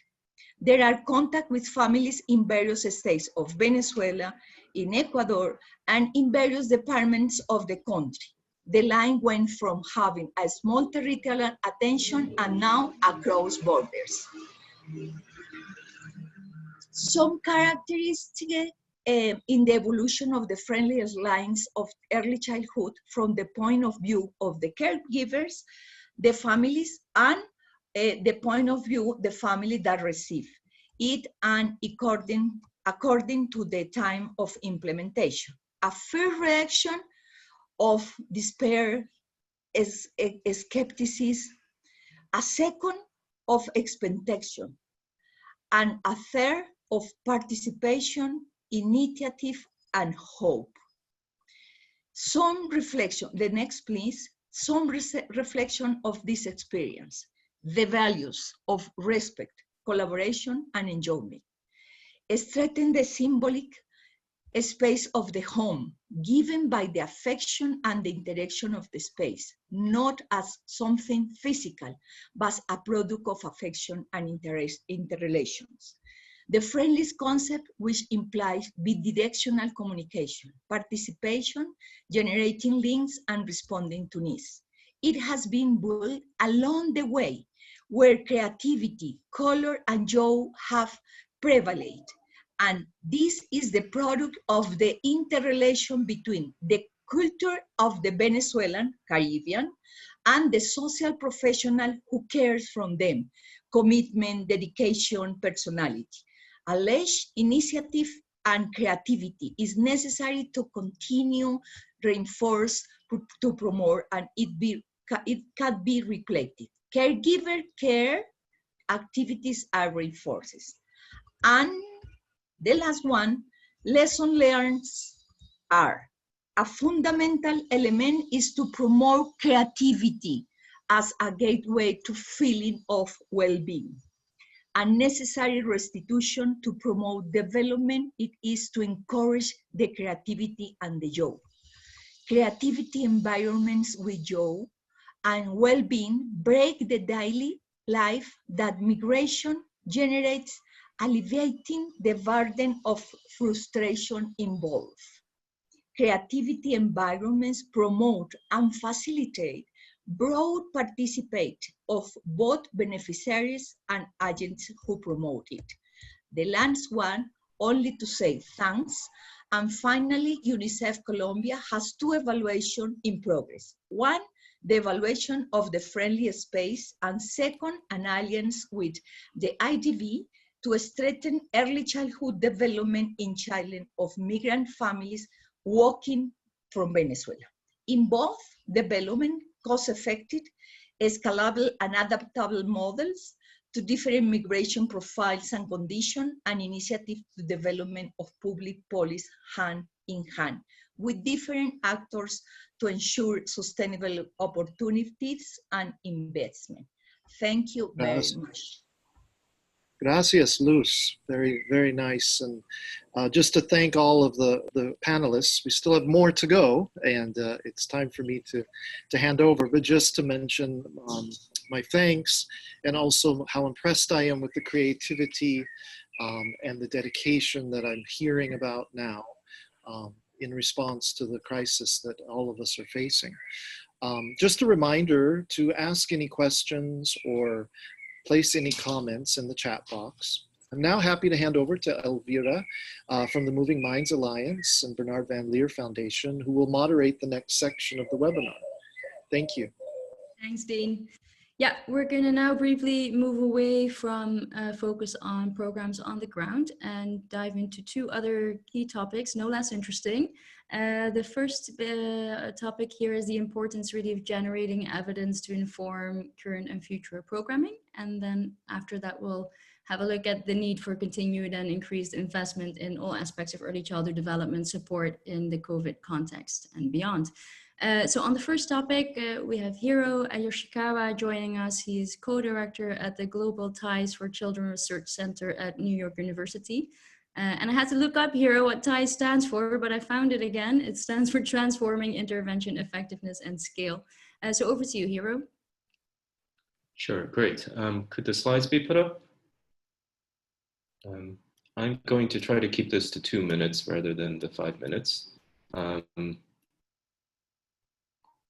There are contact with families in various states of Venezuela, in Ecuador, and in various departments of the country. The line went from having a small territorial attention and now across borders. Some characteristics in the evolution of the friendliest lines of early childhood from the point of view of the caregivers, the families, and the point of view the family that receive it, and according to the time of implementation. A first reaction of despair, skepticism, a second of expectation, and a third of participation, initiative, and hope. Some reflection, the next please, some reflection of this experience, the values of respect, collaboration, and enjoyment. Strengthen the symbolic a space of the home, given by the affection and the interaction of the space, not as something physical, but a product of affection and interrelations. The friendlies concept, which implies bidirectional communication, participation, generating links and responding to needs. It has been built along the way where creativity, color, and joy have prevailed. And this is the product of the interrelation between the culture of the Venezuelan, Caribbean, and the social professional who cares from them, commitment, dedication, personality. Alleged initiative and creativity is necessary to continue, reinforce, to promote, and it can be replicated. Caregiver care activities are reinforced. And the last one, lesson learned are a fundamental element is to promote creativity as a gateway to feeling of well-being. A necessary restitution to promote development, it is to encourage the creativity and the joy. Creativity environments with joy and well-being break the daily life that migration generates, alleviating the burden of frustration involved. Creativity environments promote and facilitate broad participation of both beneficiaries and agents who promote it. The last one, only to say thanks. And finally, UNICEF Colombia has two evaluations in progress. One, the evaluation of the friendly space, and second, an alliance with the IDB to strengthen early childhood development in children of migrant families walking from Venezuela. In both development, cost-effective, scalable, and adaptable models to different migration profiles and conditions, and initiative to development of public policy hand in hand with different actors to ensure sustainable opportunities and investment. Thank you very much. Gracias, Luz. Very, very nice. And just to thank all of the panelists, we still have more to go, and it's time for me to hand over. But just to mention my thanks, and also how impressed I am with the creativity and the dedication that I'm hearing about now in response to the crisis that all of us are facing. Just a reminder to ask any questions or place any comments in the chat box. I'm now happy to hand over to Elvira from the Moving Minds Alliance and Bernard Van Leer Foundation, who will moderate the next section of the webinar. Thank you. Thanks, Dean. Yeah, we're gonna now briefly move away from focus on programs on the ground and dive into two other key topics, no less interesting. The first topic here is the importance really of generating evidence to inform current and future programming. And then after that, we'll have a look at the need for continued and increased investment in all aspects of early childhood development support in the COVID context and beyond. So on the first topic, we have Hiro Yoshikawa joining us. He is co-director at the Global Ties for Children Research Center at New York University. And I had to look up Hiro what TIES stands for, but I found it again. It stands for Transforming Intervention Effectiveness and Scale. So over to you, Hiro. Sure, great. Could the slides be put up? I'm going to try to keep this to 2 minutes rather than the 5 minutes.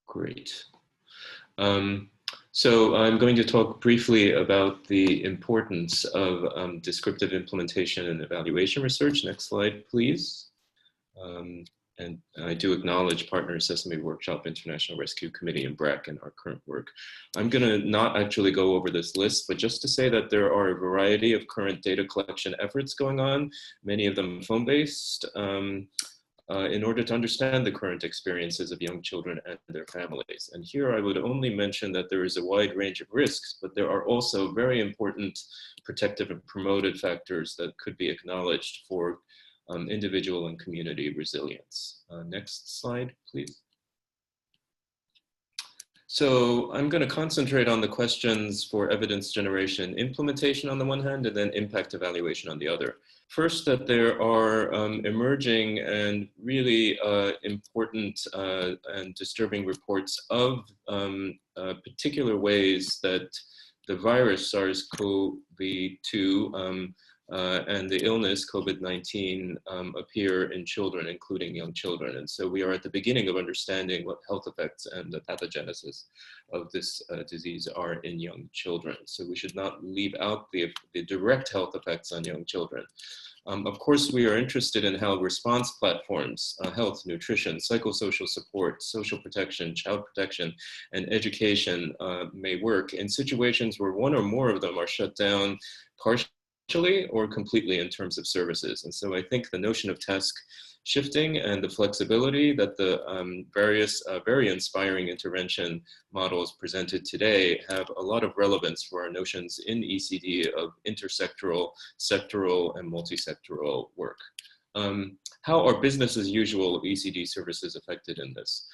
Great. So I'm going to talk briefly about the importance of descriptive implementation and evaluation research. Next slide, please. And I do acknowledge Partner Sesame Workshop, International Rescue Committee, and BRAC in our current work. I'm going to not actually go over this list, but just to say that there are a variety of current data collection efforts going on, many of them phone-based, in order to understand the current experiences of young children and their families. And here I would only mention that there is a wide range of risks, but there are also very important protective and promoted factors that could be acknowledged for individual and community resilience. Next slide, please. So I'm going to concentrate on the questions for evidence generation implementation on the one hand, and then impact evaluation on the other. First, that there are emerging and really important and disturbing reports of particular ways that the virus SARS-CoV-2 and the illness COVID-19 appear in children, including young children. And so we are at the beginning of understanding what health effects and the pathogenesis of this disease are in young children. So we should not leave out the direct health effects on young children. Of course, we are interested in how response platforms, health, nutrition, psychosocial support, social protection, child protection, and education may work in situations where one or more of them are shut down partially or completely in terms of services. And so I think the notion of task shifting and the flexibility that the various very inspiring intervention models presented today have a lot of relevance for our notions in ECD of intersectoral, sectoral, and multisectoral work. How are business as usual ECD services affected in this?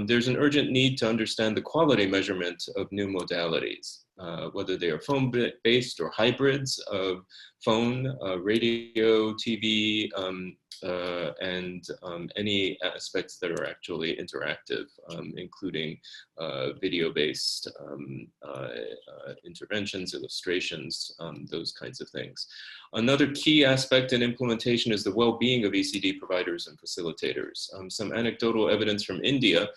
There's an urgent need to understand the quality measurement of new modalities, whether they are phone-based or hybrids of phone, radio, TV, and any aspects that are actually interactive, including video-based interventions, illustrations, those kinds of things. Another key aspect in implementation is the well-being of ECD providers and facilitators. Some anecdotal evidence from India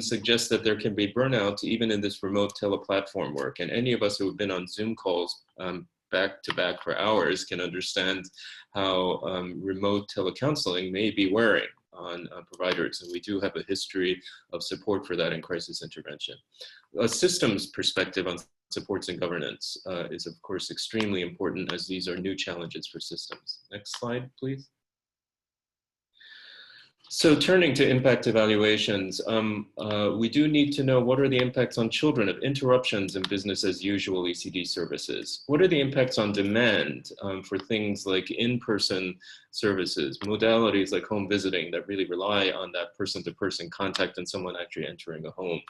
suggests that there can be burnout even in this remote teleplatform work. And any of us who have been on Zoom calls back to back for hours can understand how remote telecounseling may be wearing on providers. And we do have a history of support for that in crisis intervention. A systems perspective on supports and governance is of course extremely important, as these are new challenges for systems. Next slide, please. So turning to impact evaluations, we do need to know what are the impacts on children of interruptions in business as usual ECD services. What are the impacts on demand for things like in-person services, modalities like home visiting that really rely on that person-to-person contact and someone actually entering a home.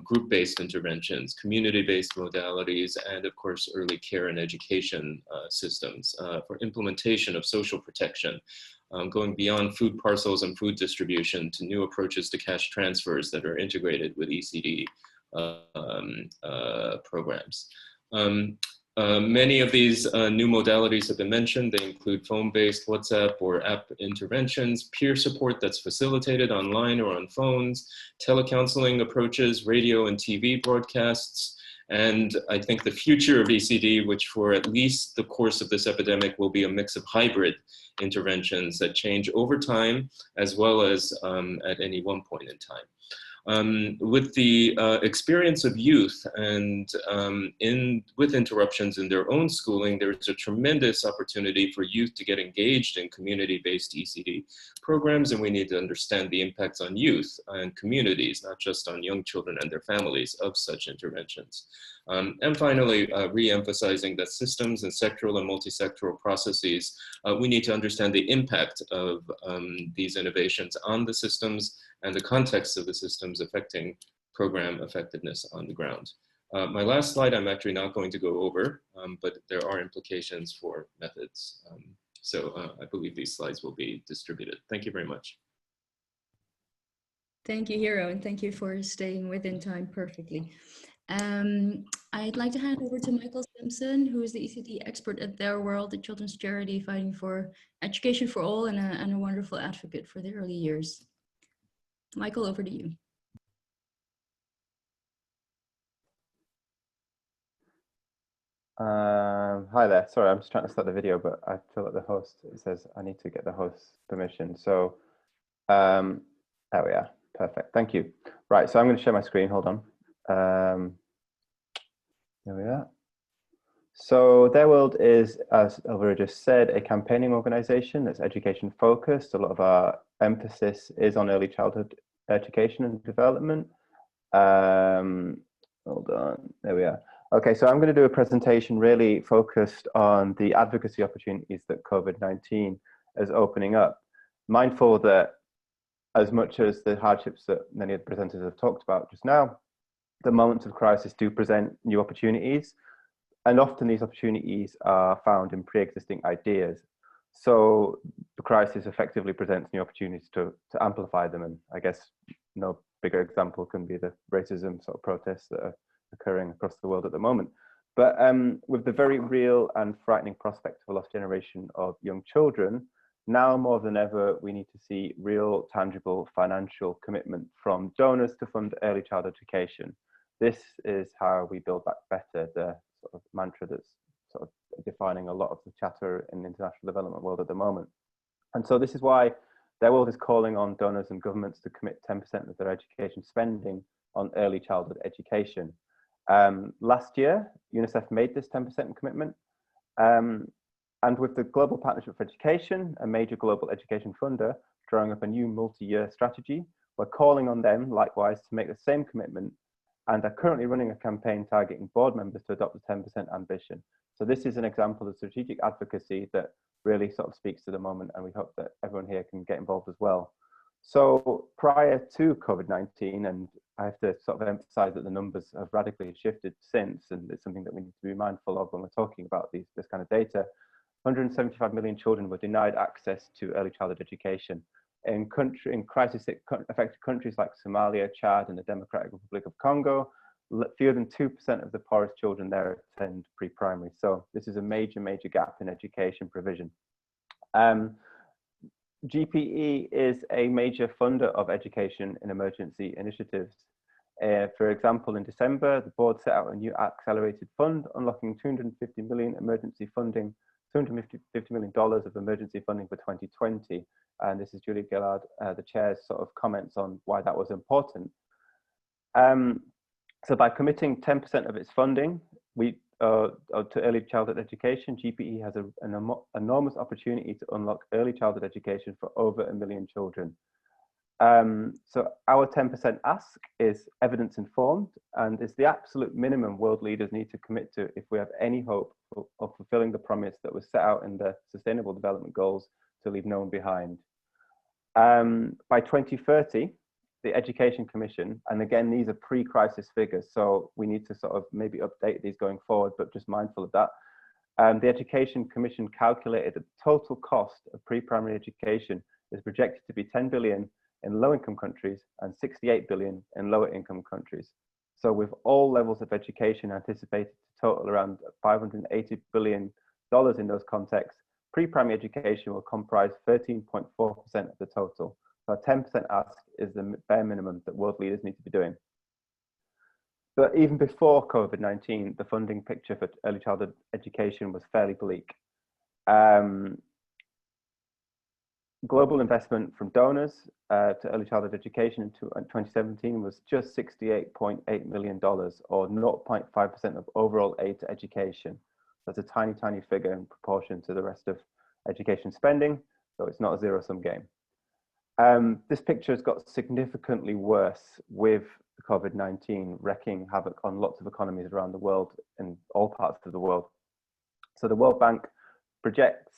Group-based interventions, community-based modalities, and of course, early care and education systems for implementation of social protection, going beyond food parcels and food distribution to new approaches to cash transfers that are integrated with ECD programs. Many of these new modalities have been mentioned. They include phone-based WhatsApp or app interventions, peer support that's facilitated online or on phones, telecounseling approaches, radio and TV broadcasts, and I think the future of ECD, which for at least the course of this epidemic will be a mix of hybrid interventions that change over time as well as at any one point in time. With the experience of youth and with interruptions in their own schooling, there's a tremendous opportunity for youth to get engaged in community-based ECD programs, and we need to understand the impacts on youth and communities, not just on young children and their families, of such interventions. And finally, re-emphasizing that systems and sectoral and multi-sectoral processes, we need to understand the impact of these innovations on the systems and the context of the systems affecting program effectiveness on the ground. My last slide I'm actually not going to go over, but there are implications for methods. So I believe these slides will be distributed. Thank you very much. Thank you, Hero, and thank you for staying within time perfectly. I'd like to hand over to Michael Simpson, who is the ECD expert at Their World, the children's charity fighting for education for all and a wonderful advocate for the early years. Michael, over to you. Hi there. Sorry, I'm just trying to start the video, but I feel like the host, it says I need to get the host's permission. So there we are. Perfect. Thank you. Right. So I'm going to share my screen. Hold on. There we are. So Their World is, as Elvira just said, a campaigning organization that's education focused. A lot of our emphasis is on early childhood education and development. Hold on. There we are. Okay, so I'm going to do a presentation really focused on the advocacy opportunities that COVID-19 is opening up. Mindful that as much as the hardships that many of the presenters have talked about just now, the moments of crisis do present new opportunities, and often these opportunities are found in pre-existing ideas. So the crisis effectively presents new opportunities to amplify them, and I guess no bigger example can be the racism sort of protests that are occurring across the world at the moment. But with the very real and frightening prospect of a lost generation of young children, now more than ever, we need to see real, tangible financial commitment from donors to fund early child education. This is how we build back better, the sort of mantra that's sort of defining a lot of the chatter in the international development world at the moment. And so this is why their world is calling on donors and governments to commit 10% of their education spending on early childhood education. Last year, UNICEF made this 10% commitment. And with the Global Partnership for Education, a major global education funder, drawing up a new multi-year strategy, we're calling on them likewise to make the same commitment, and are currently running a campaign targeting board members to adopt a 10% ambition. So this is an example of strategic advocacy that really sort of speaks to the moment, and we hope that everyone here can get involved as well. So prior to COVID-19, and I have to sort of emphasize that the numbers have radically shifted since, and it's something that we need to be mindful of when we're talking about this kind of data, 175 million children were denied access to early childhood education. In crisis-affected countries like Somalia, Chad, and the Democratic Republic of Congo, fewer than 2% of the poorest children there attend pre-primary. So this is a major, major gap in education provision. GPE is a major funder of education in emergency initiatives. For example, in December, the board set out a new accelerated fund, unlocking $250 million emergency funding, $250 million of emergency funding for 2020. And this is Julie Gillard, the chair's sort of comments on why that was important. So by committing 10% of its funding to early childhood education, GPE has an enormous opportunity to unlock early childhood education for over 1 million children. So our 10% ask is evidence informed, and is the absolute minimum world leaders need to commit to if we have any hope of fulfilling the promise that was set out in the Sustainable Development Goals to leave no one behind. By 2030, the Education Commission, and again, these are pre-crisis figures, so we need to sort of maybe update these going forward, but just mindful of that. The Education Commission calculated that the total cost of pre-primary education is projected to be 10 billion in low-income countries and 68 billion in lower-income countries. So with all levels of education anticipated to total around $580 billion in those contexts, pre-primary education will comprise 13.4% of the total. So a 10% ask is the bare minimum that world leaders need to be doing. But even before COVID-19, the funding picture for early childhood education was fairly bleak. Global investment from donors to early childhood education in 2017 was just $68.8 million, or 0.5% of overall aid to education. That's a tiny, tiny figure in proportion to the rest of education spending, so it's not a zero-sum game. This picture has got significantly worse with COVID-19 wreaking havoc on lots of economies around the world, in all parts of the world. So the World Bank projects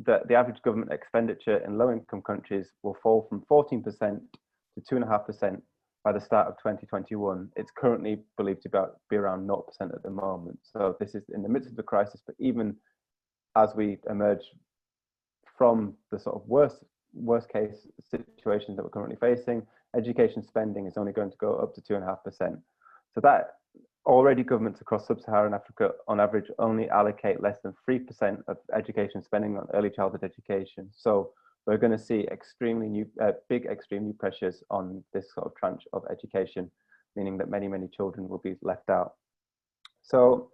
that the average government expenditure in low-income countries will fall from 14% to 2.5% by the start of 2021. It's currently believed to be around 0% at the moment. So this is in the midst of the crisis, but even as we emerge from the sort of worst case situations that we're currently facing, education spending is only going to go up to 2.5%. So that already governments across sub-Saharan Africa on average only allocate less than 3% of education spending on early childhood education. So we're going to see big extreme new pressures on this sort of tranche of education, meaning that many, many children will be left out. So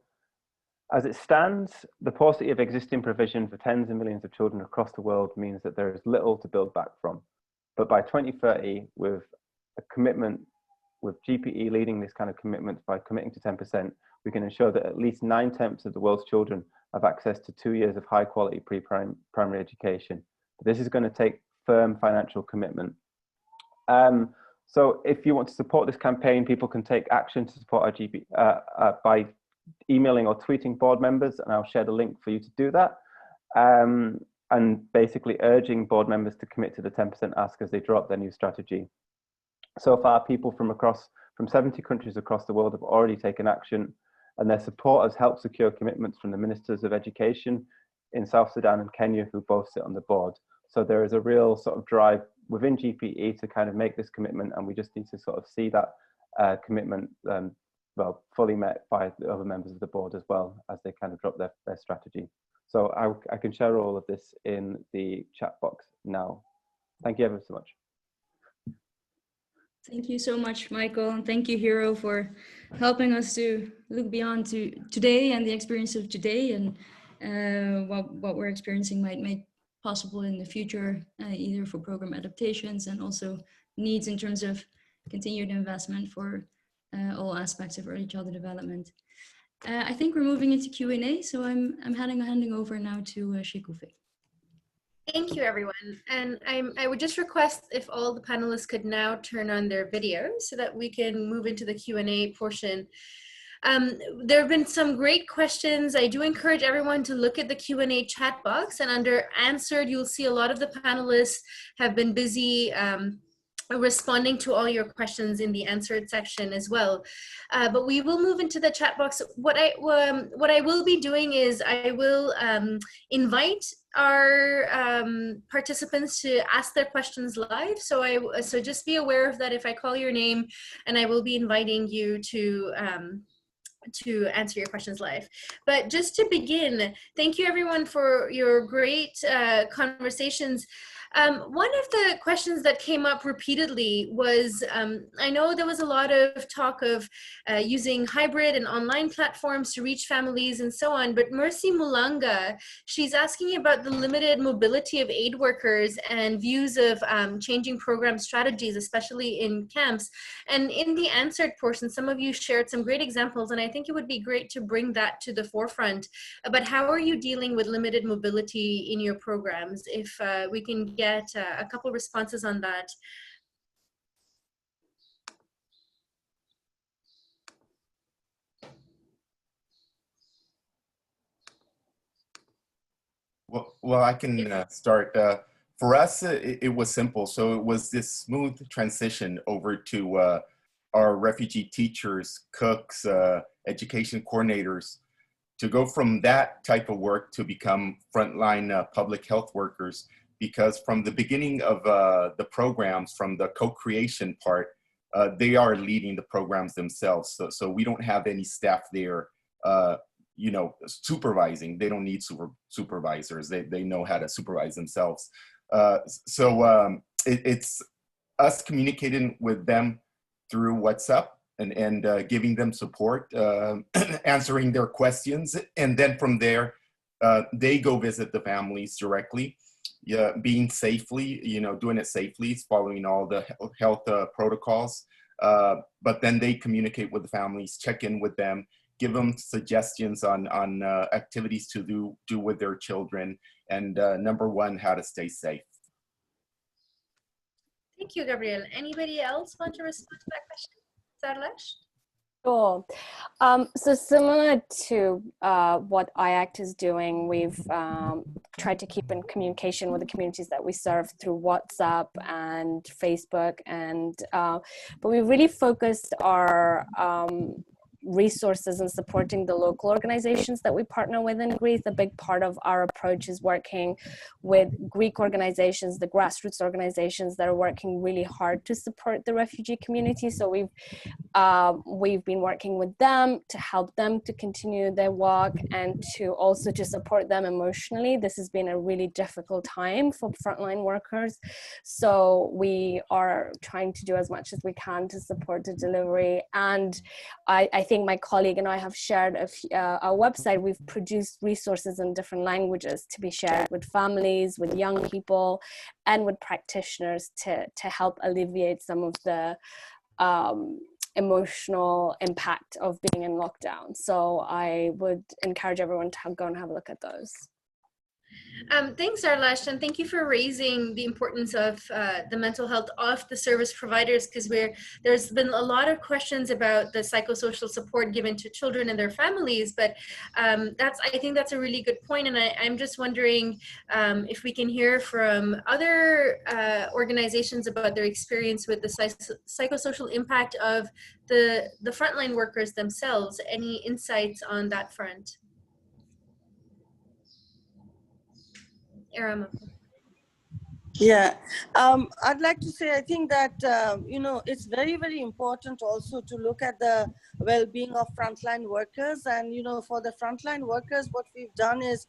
as it stands, the paucity of existing provision for tens of millions of children across the world means that there is little to build back from. But by 2030, with a commitment, with GPE leading this kind of commitment by committing to 10%, we can ensure that at least 9/10 of the world's children have access to 2 years of high quality pre-primary education. This is going to take firm financial commitment. So if you want to support this campaign, people can take action to support our GPE by emailing or tweeting board members, and I'll share the link for you to do that. And basically urging board members to commit to the 10% ask as they draw up their new strategy. So far, people from across from 70 countries across the world have already taken action, and their support has helped secure commitments from the Ministers of Education in South Sudan and Kenya, who both sit on the board. So there is a real sort of drive within GPE to kind of make this commitment, and we just need to sort of see that commitment well, fully met by the other members of the board as well as they kind of drop their strategy. So I can share all of this in the chat box now. Thank you ever so much. Thank you so much, Michael, and thank you, Hero, for helping us to look beyond to today and the experience of today, and what we're experiencing might make possible in the future, either for program adaptations and also needs in terms of continued investment for all aspects of early childhood development. I think we're moving into Q&A, so I'm handing over now to Shikufe. Thank you, everyone. And I would just request if all the panelists could now turn on their video so that we can move into the Q&A portion. There have been some great questions. I do encourage everyone to look at the Q&A chat box, and under answered, you'll see a lot of the panelists have been busy responding to all your questions in the answered section as well. But we will move into the chat box. What I will be doing is I will invite our participants to ask their questions live. So just be aware of that if I call your name, and I will be inviting you to answer your questions live. But just to begin, thank you everyone for your great conversations. One of the questions that came up repeatedly was, I know there was a lot of talk of using hybrid and online platforms to reach families and so on, but Mercy Mulanga, she's asking about the limited mobility of aid workers and views of changing program strategies, especially in camps. And in the answered portion, some of you shared some great examples, and I think it would be great to bring that to the forefront. But how are you dealing with limited mobility in your programs? If we can get a couple responses on that. Well, I can start. For us, it was simple. So it was this smooth transition over to our refugee teachers, cooks, education coordinators, to go from that type of work to become frontline public health workers. Because from the beginning of the programs, from the co-creation part, they are leading the programs themselves. So we don't have any staff there, you know, supervising. They don't need supervisors. They know how to supervise themselves. It's us communicating with them through WhatsApp and giving them support, answering their questions. And then from there, they go visit the families directly. Yeah, being safely, you know, doing it safely, following all the health protocols. But then they communicate with the families, check in with them, give them suggestions on activities to do with their children, and number one, how to stay safe. Thank you, Gabriel. Anybody else want to respond to that question? Sarlash? Sure. So similar to what IACT is doing, we've tried to keep in communication with the communities that we serve through WhatsApp and Facebook, and but we really focused our resources and supporting the local organizations that we partner with in Greece. A big part of our approach is working with Greek organizations, the grassroots organizations that are working really hard to support the refugee community. So we've been working with them to help them to continue their work and to also to support them emotionally. This has been a really difficult time for frontline workers. So we are trying to do as much as we can to support the delivery. And I think my colleague and I have shared our website. We've produced resources in different languages to be shared with families, with young people, and with practitioners to help alleviate some of the emotional impact of being in lockdown. So I would encourage everyone to go and have a look at those. Thanks, Arlash, and thank you for raising the importance of the mental health of the service providers, because there's been a lot of questions about the psychosocial support given to children and their families, but I think that's a really good point, and I'm just wondering if we can hear from other organizations about their experience with the psychosocial impact of the frontline workers themselves. Any insights on that front? Yeah, I'd like to say, I think that, you know, it's very, very important also to look at the well-being of frontline workers. And, you know, for the frontline workers, what we've done is,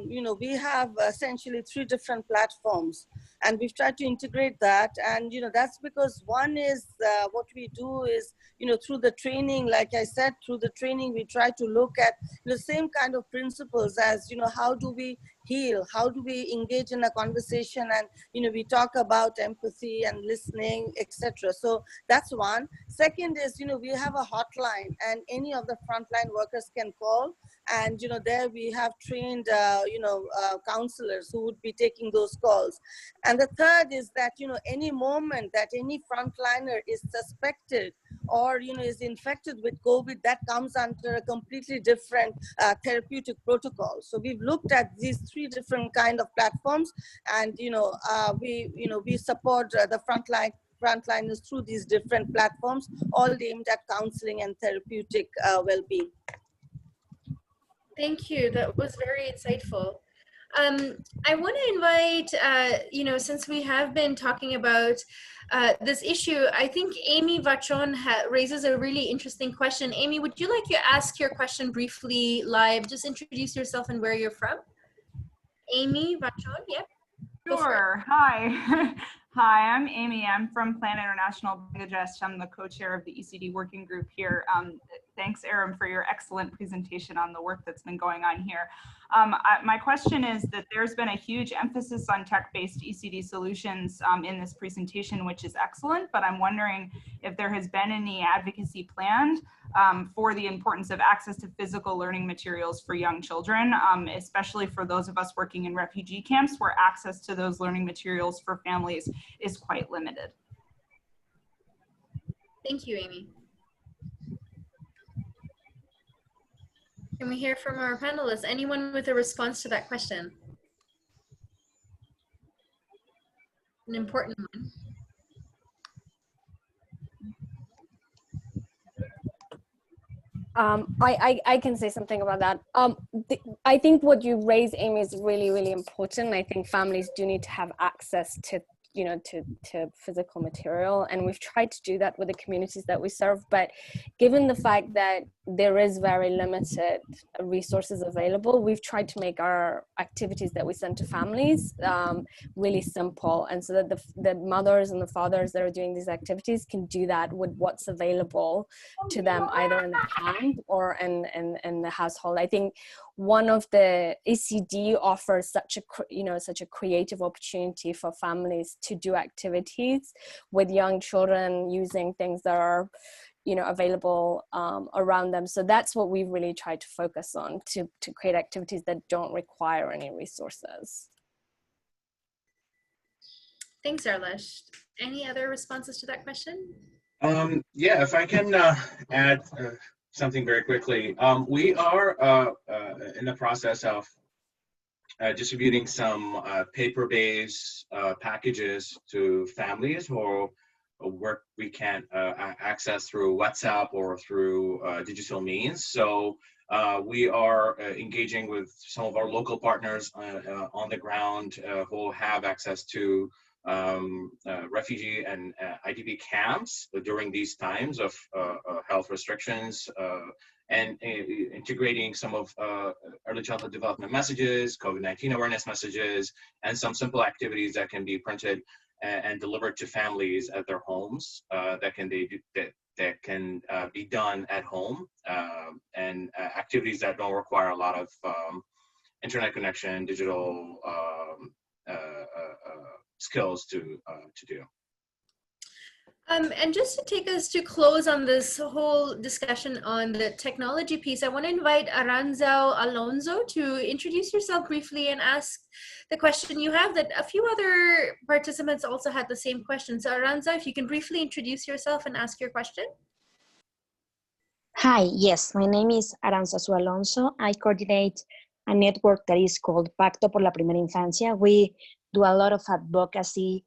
you know, we have essentially 3 different platforms, and we've tried to integrate that. And, you know, that's because one is what we do is, you know, through the training, like I said, through the training, we try to look at the same kind of principles as, you know, how do we heal, how do we engage in a conversation, and you know, we talk about empathy and listening, etc. So that's one. Second is, you know, we have a hotline, and any of the frontline workers can call, and you know, there we have trained counselors who would be taking those calls. And the third is that, you know, any moment that any frontliner is suspected or, you know, is infected with COVID, that comes under a completely different therapeutic protocol. So we've looked at these 3 different kind of platforms, and you know, we support the frontliners through these different platforms, all aimed at counseling and therapeutic well-being. Thank you. That was very insightful. I want to invite, you know, since we have been talking about this issue, I think Amy Vachon raises a really interesting question. Amy, would you like to ask your question briefly live? Just introduce yourself and where you're from. Amy Vachon, yep. Sure. Hi. Hi, I'm Amy. I'm from Plan International Bangladesh. I'm the co-chair of the ECD working group here. Thanks, Aram, for your excellent presentation on the work that's been going on here. My question is that there's been a huge emphasis on tech-based ECD solutions in this presentation, which is excellent, but I'm wondering if there has been any advocacy planned for the importance of access to physical learning materials for young children, especially for those of us working in refugee camps where access to those learning materials for families is quite limited. Thank you, Amy. Can we hear from our panelists? Anyone with a response to that question? An important one. I can say something about that. I think what you raise, Amy, is really, really important. I think families do need to have access to, you know, to physical material, and we've tried to do that with the communities that we serve. But given the fact that there is very limited resources available, we've tried to make our activities that we send to families really simple, and so that the mothers and the fathers that are doing these activities can do that with what's available to them, either in the camp or in the household. I think one of the ECD offers such a creative opportunity for families to do activities with young children using things that are, you know, available around them. So that's what we've really tried to focus on, to create activities that don't require any resources. Thanks, Arlesh. Any other responses to that question? Yeah, if I can add something very quickly. We are in the process of distributing some paper-based packages to families who work we can't access through WhatsApp or through digital means. So we are engaging with some of our local partners on the ground who have access to refugee and IDP camps during these times of health restrictions, and integrating some of early childhood development messages, COVID-19 awareness messages, and some simple activities that can be printed and delivered to families at their homes that can be done at home, and activities that don't require a lot of internet connection, digital skills to do. And just to take us to close on this whole discussion on the technology piece, I want to invite Aranzao Alonso to introduce yourself briefly and ask the question you have, that a few other participants also had the same question. So Aranzao, if you can briefly introduce yourself and ask your question. Hi, yes, my name is Aranzazu Alonso. I coordinate a network that is called Pacto por la Primera Infancia. We do a lot of advocacy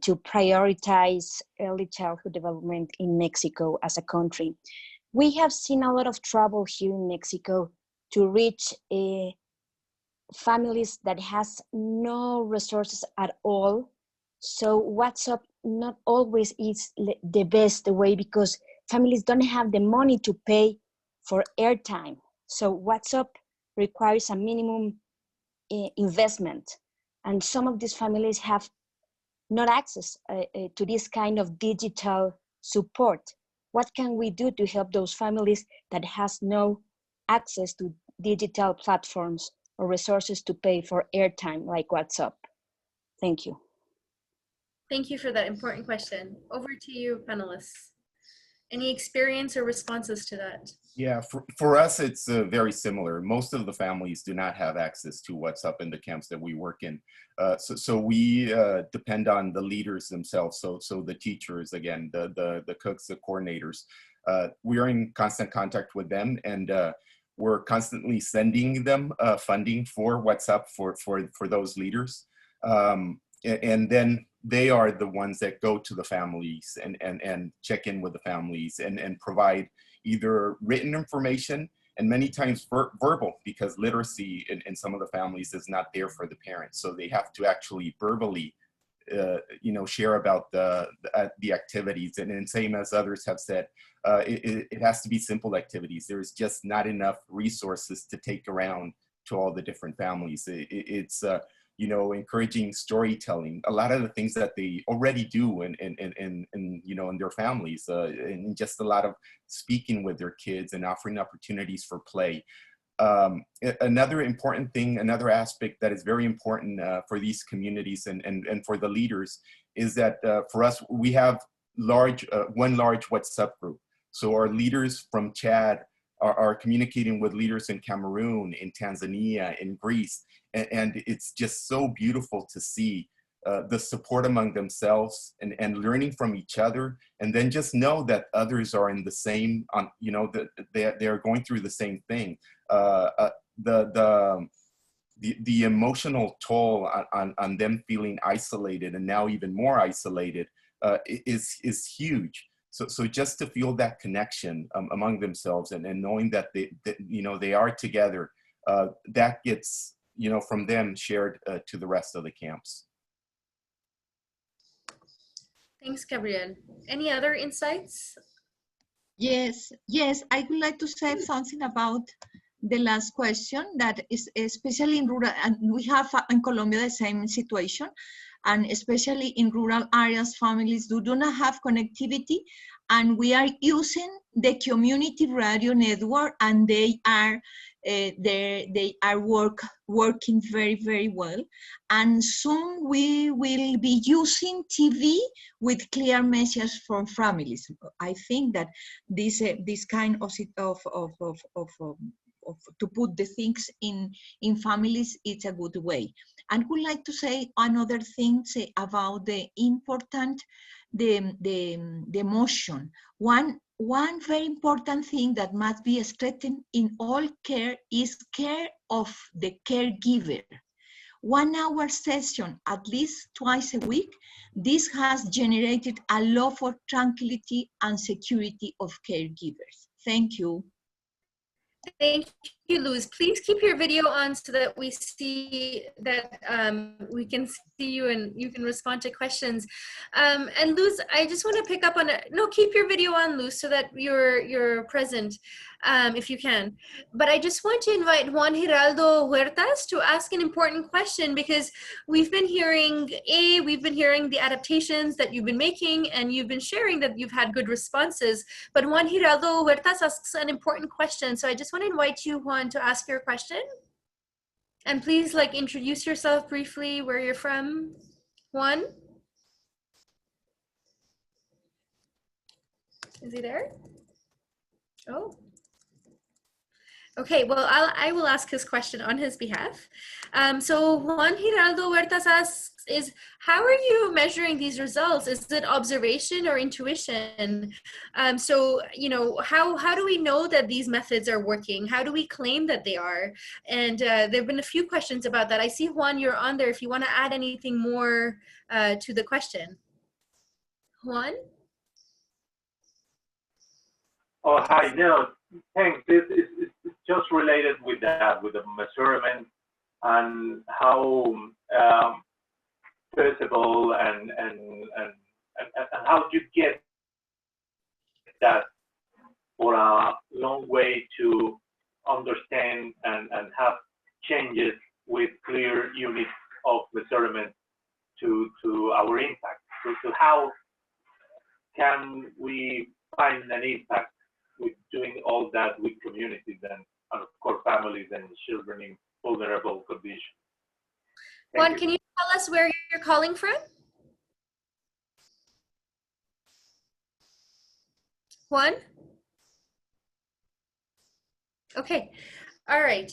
to prioritize early childhood development in Mexico as a country. We have seen a lot of trouble here in Mexico to reach families that has no resources at all. So WhatsApp not always is the best way because families don't have the money to pay for airtime. So WhatsApp requires a minimum investment. And some of these families have not access to this kind of digital support. What can we do to help those families that has no access to digital platforms or resources to pay for airtime like WhatsApp? Thank you. Thank you for that important question. Over to you, panelists. Any experience or responses to that? Yeah, for us, it's very similar. Most of the families do not have access to WhatsApp in the camps that we work in. So we depend on the leaders themselves. So the teachers, again, the cooks, the coordinators. We are in constant contact with them, and we're constantly sending them funding for WhatsApp for those leaders. And then they are the ones that go to the families and check in with the families and provide either written information and many times verbal, because literacy in some of the families is not there for the parents. So they have to actually verbally, share about the activities. And same as others have said, it has to be simple activities. There's just not enough resources to take around to all the different families. It's encouraging storytelling, a lot of the things that they already do in their families, and just a lot of speaking with their kids and offering opportunities for play. Another important thing, another aspect that is very important for these communities and for the leaders is that for us, we have one large WhatsApp group. So our leaders from Chad are communicating with leaders in Cameroon, in Tanzania, in Greece. And it's just so beautiful to see the support among themselves and learning from each other. And then just know that others are in the same, they are going through the same thing. The emotional toll on them feeling isolated and now even more isolated is huge. So just to feel that connection among themselves and knowing that they are together, that gets, from them shared to the rest of the camps. Thanks, Gabriel. Any other insights? Yes, I would like to say something about the last question, that is especially in rural, and we have in Colombia the same situation, and especially in rural areas, families do not have connectivity, and we are using the community radio network, and they are working very, very well. And soon we will be using TV with clear messages from families. I think that this kind of to put the things in families, it's a good way. And would like to say another thing about the important, the emotion. One very important thing that must be strengthened in all care is care of the caregiver. 1 hour session, at least twice a week, this has generated a lot of tranquility and security of caregivers. Thank you. Thank you, Luz. Please keep your video on so that we see that we can see you and you can respond to questions. And Luz, I just want to pick up on it. No, keep your video on, Luz, so that you're present if you can. But I just want to invite Juan Giraldo Huertas to ask an important question, because we've been hearing the adaptations that you've been making, and you've been sharing that you've had good responses. But Juan Giraldo Huertas asks an important question. So I just want to invite you, Juan, to ask your question. And please introduce yourself briefly, where you're from. Juan? Is he there? Oh. Okay, well, I will ask his question on his behalf. So Juan Giraldo Huertas asks, how are you measuring these results? Is it observation or intuition? So, you know, how do we know that these methods are working? How do we claim that they are? And there have been a few questions about that. I see, Juan, you're on there if you want to add anything more to the question. Juan? Oh, hi. No, thanks. It's just related with that, with the measurement and how feasible and how you get that for a long way to understand and have changes with clear units of measurement to our impact. So how can we find an impact with doing all that with communities and of course families and children in vulnerable conditions? Juan, can you tell us where you're calling from? Juan? Okay. All right.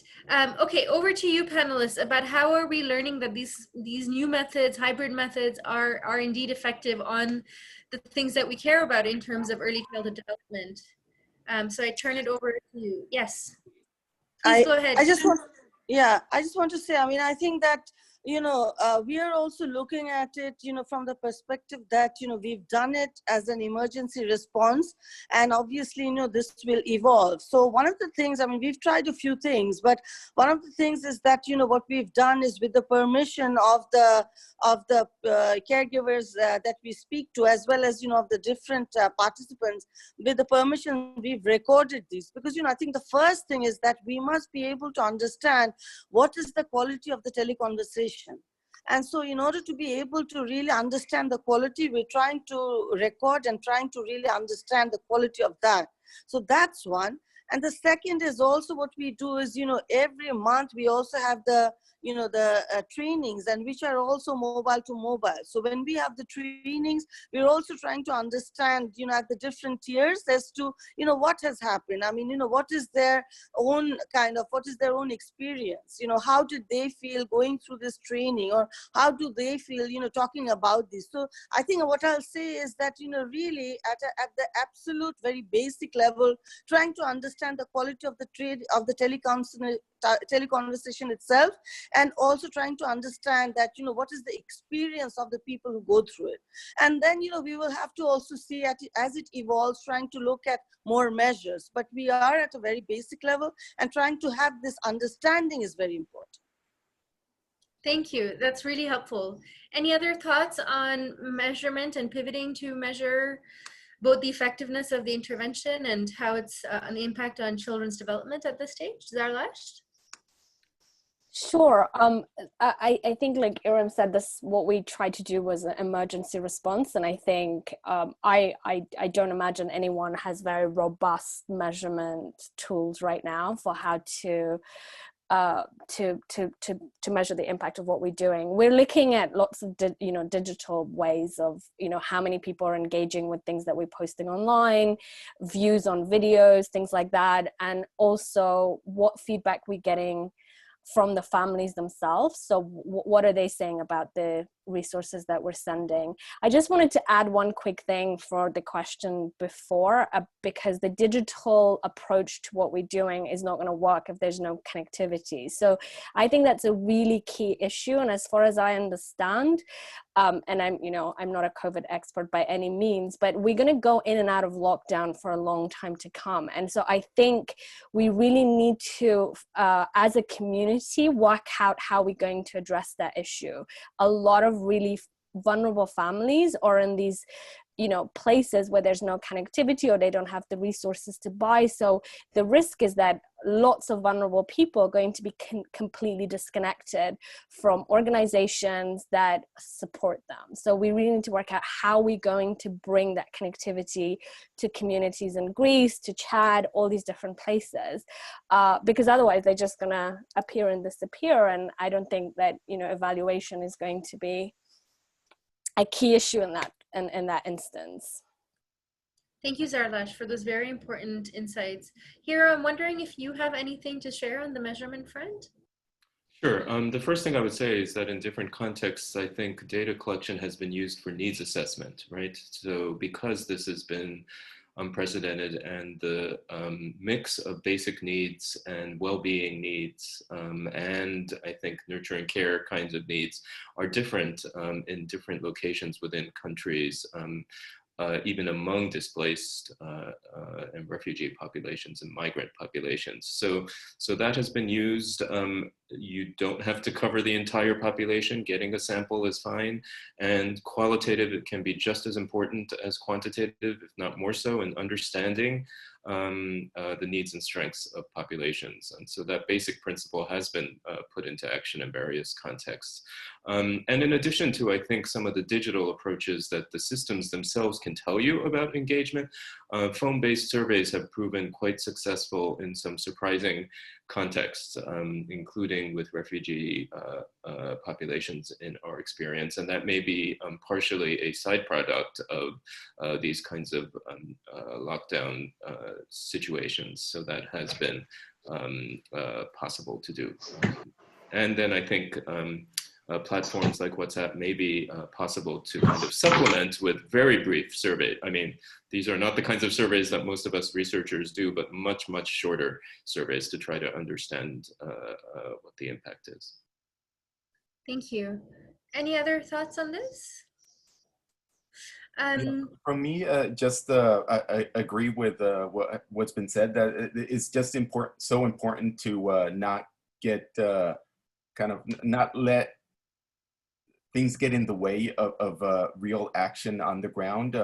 Okay, over to you, panelists, about how are we learning that these new methods, hybrid methods, are indeed effective on the things that we care about in terms of early childhood development. So I turn it over to you. Yes. Please go ahead. I just want to say, I mean, I think that, you know, we are also looking at it, you know, from the perspective that, you know, we've done it as an emergency response, and obviously, you know, this will evolve. So one of the things, I mean, we've tried a few things, but one of the things is that, you know, what we've done is with the permission of the caregivers that we speak to, as well as, you know, of the different participants, with the permission, we've recorded these, because, you know, I think the first thing is that we must be able to understand what is the quality of the teleconversation. And so in order to be able to really understand the quality, we're trying to record and trying to really understand the quality of that. So that's one. And the second is also what we do is, you know, every month we also have the, you know, the trainings, and which are also mobile to mobile. So when we have the trainings, we're also trying to understand, you know, at the different tiers as to, you know, what has happened. I mean, you know, what is their own experience? You know, how did they feel going through this training, or how do they feel, you know, talking about this? So I think what I'll say is that, you know, really at the absolute very basic level, trying to understand the quality of the teleconversation itself, and also trying to understand that, you know, what is the experience of the people who go through it. And then, you know, we will have to also see as it evolves, trying to look at more measures. But we are at a very basic level, and trying to have this understanding is very important. Thank you. That's really helpful. Any other thoughts on measurement and pivoting to measure both the effectiveness of the intervention and how it's an impact on children's development at this stage? Zarlash? Sure. I think, like Iram said, what we tried to do was an emergency response, and I think I don't imagine anyone has very robust measurement tools right now for how to measure the impact of what we're doing. We're looking at lots of digital ways of, you know, how many people are engaging with things that we're posting online, views on videos, things like that, and also what feedback we're getting from the families themselves. So what are they saying about the resources that we're sending? I just wanted to add one quick thing for the question before, because the digital approach to what we're doing is not going to work if there's no connectivity. So I think that's a really key issue. And as far as I understand, and I'm not a COVID expert by any means, but we're going to go in and out of lockdown for a long time to come. And so I think we really need to, as a community, work out how we're going to address that issue. A lot of really vulnerable families are in these, you know, places where there's no connectivity, or they don't have the resources to buy. So the risk is that lots of vulnerable people are going to be completely disconnected from organizations that support them. So we really need to work out how we're going to bring that connectivity to communities in Greece, to Chad, all these different places, because otherwise they're just gonna appear and disappear. And I don't think that, you know, evaluation is going to be a key issue in that instance. Thank you, Zarlash, for those very important insights. Hira, I'm wondering if you have anything to share on the measurement front? Sure. The first thing I would say is that in different contexts, I think data collection has been used for needs assessment, right? So because this has been unprecedented and the mix of basic needs and well-being needs and I think nurture and care kinds of needs are different in different locations within countries. Even among displaced and refugee populations and migrant populations. So that has been used. You don't have to cover the entire population. Getting a sample is fine. And qualitative, it can be just as important as quantitative, if not more so, in understanding the needs and strengths of populations. And so that basic principle has been put into action in various contexts. And in addition to, I think, some of the digital approaches that the systems themselves can tell you about engagement, phone-based surveys have proven quite successful in some surprising contexts, including with refugee populations in our experience. And that may be partially a side product of these kinds of lockdown situations. So that has been possible to do. And then I think platforms like WhatsApp may be possible to kind of supplement with very brief survey. I mean, these are not the kinds of surveys that most of us researchers do, but much, much shorter surveys to try to understand what the impact is. Thank you. Any other thoughts on this? From me, I agree with what's been said, that it's just so important to not get not let things get in the way of real action on the ground.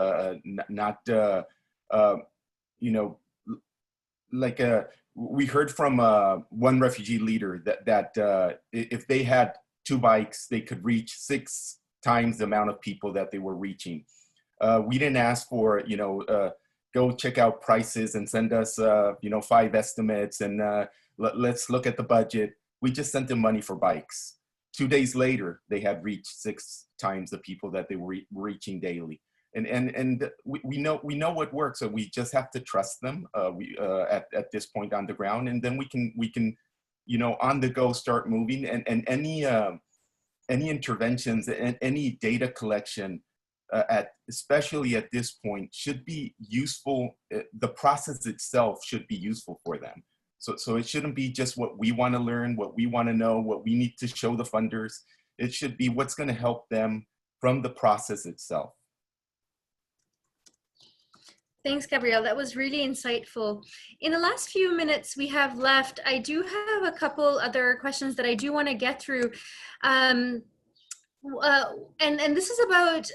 We heard from one refugee leader that if they had 2 bikes, they could reach 6 times the amount of people that they were reaching. We didn't ask for, go check out prices and send us, 5 estimates and let's look at the budget. We just sent them money for bikes. 2 days later, they had reached 6 times the people that they were reaching daily. And we know what works, so we just have to trust them at this point on the ground, and then we can on the go start moving, and any interventions and any data collection especially at this point should be useful. The process itself should be useful for them. So it shouldn't be just what we want to learn, what we want to know, what we need to show the funders. It should be what's going to help them from the process itself. Thanks, Gabrielle. That was really insightful. In the last few minutes we have left, I do have a couple other questions that I do want to get through. And this is about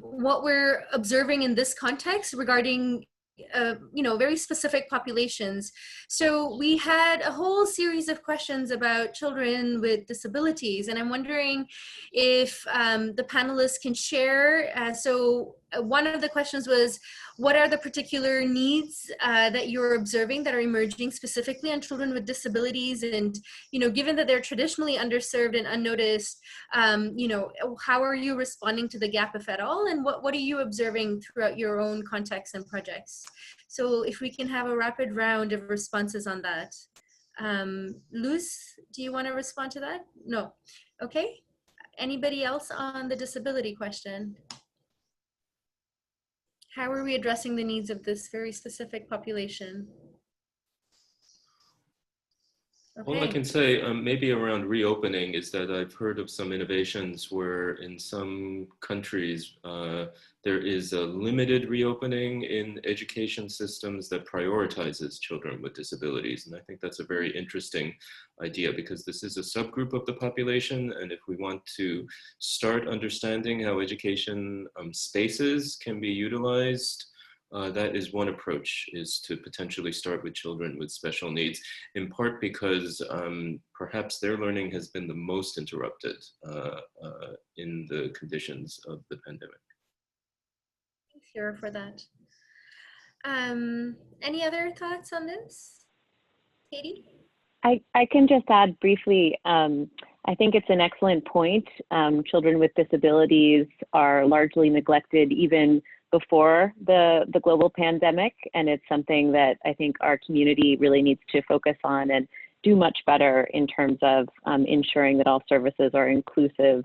what we're observing in this context regarding very specific populations. So we had a whole series of questions about children with disabilities, and I'm wondering if the panelists can share. So one of the questions was, what are the particular needs that you're observing that are emerging specifically on children with disabilities? And, given that they're traditionally underserved and unnoticed, how are you responding to the gap, if at all? And what are you observing throughout your own contexts and projects? So if we can have a rapid round of responses on that. Luz, do you want to respond to that? No. Okay. Anybody else on the disability question? How are we addressing the needs of this very specific population? Okay. All I can say maybe around reopening is that I've heard of some innovations where in some countries there is a limited reopening in education systems that prioritizes children with disabilities. And I think that's a very interesting idea, because this is a subgroup of the population. And if we want to start understanding how education spaces can be utilized, that is one approach, is to potentially start with children with special needs, in part because perhaps their learning has been the most interrupted in the conditions of the pandemic. Thanks, Hira, for that. Any other thoughts on this? Katie? I can just add briefly, I think it's an excellent point. Children with disabilities are largely neglected even before the global pandemic, and it's something that I think our community really needs to focus on and do much better in terms of ensuring that all services are inclusive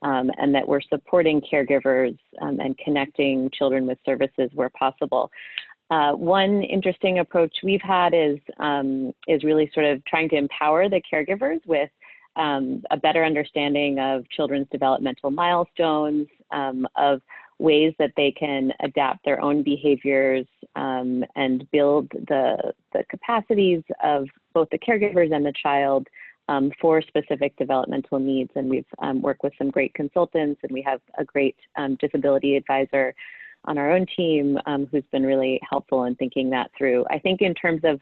and that we're supporting caregivers and connecting children with services where possible. One interesting approach we've had is really sort of trying to empower the caregivers with a better understanding of children's developmental milestones, of ways that they can adapt their own behaviors and build the capacities of both the caregivers and the child for specific developmental needs. And we've worked with some great consultants, and we have a great disability advisor on our own team who's been really helpful in thinking that through. I think in terms of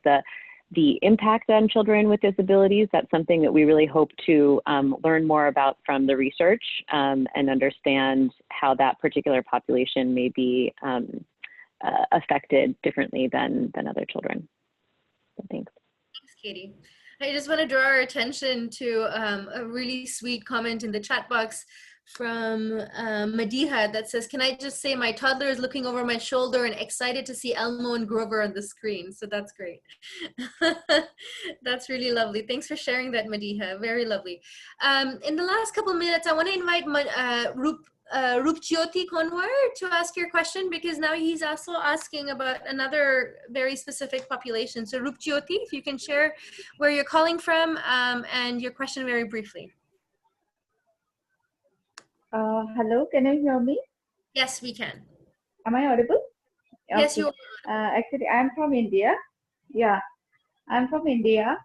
the impact on children with disabilities, that's something that we really hope to learn more about from the research and understand how that particular population may be affected differently than other children. So thanks. Thanks, Katie. I just want to draw our attention to a really sweet comment in the chat box from Madiha that says, can I just say my toddler is looking over my shoulder and excited to see Elmo and Grover on the screen. So that's great. That's really lovely. Thanks for sharing that, Madiha. Very lovely. In the last couple of minutes, I want to invite Rupjyoti Konwar to ask your question, because now he's also asking about another very specific population. So Rupjyoti, if you can share where you're calling from and your question very briefly. Hello, can you hear me? Yes, we can. Am I audible? Yes, you are. Actually, I'm from India. Yeah, I'm from India.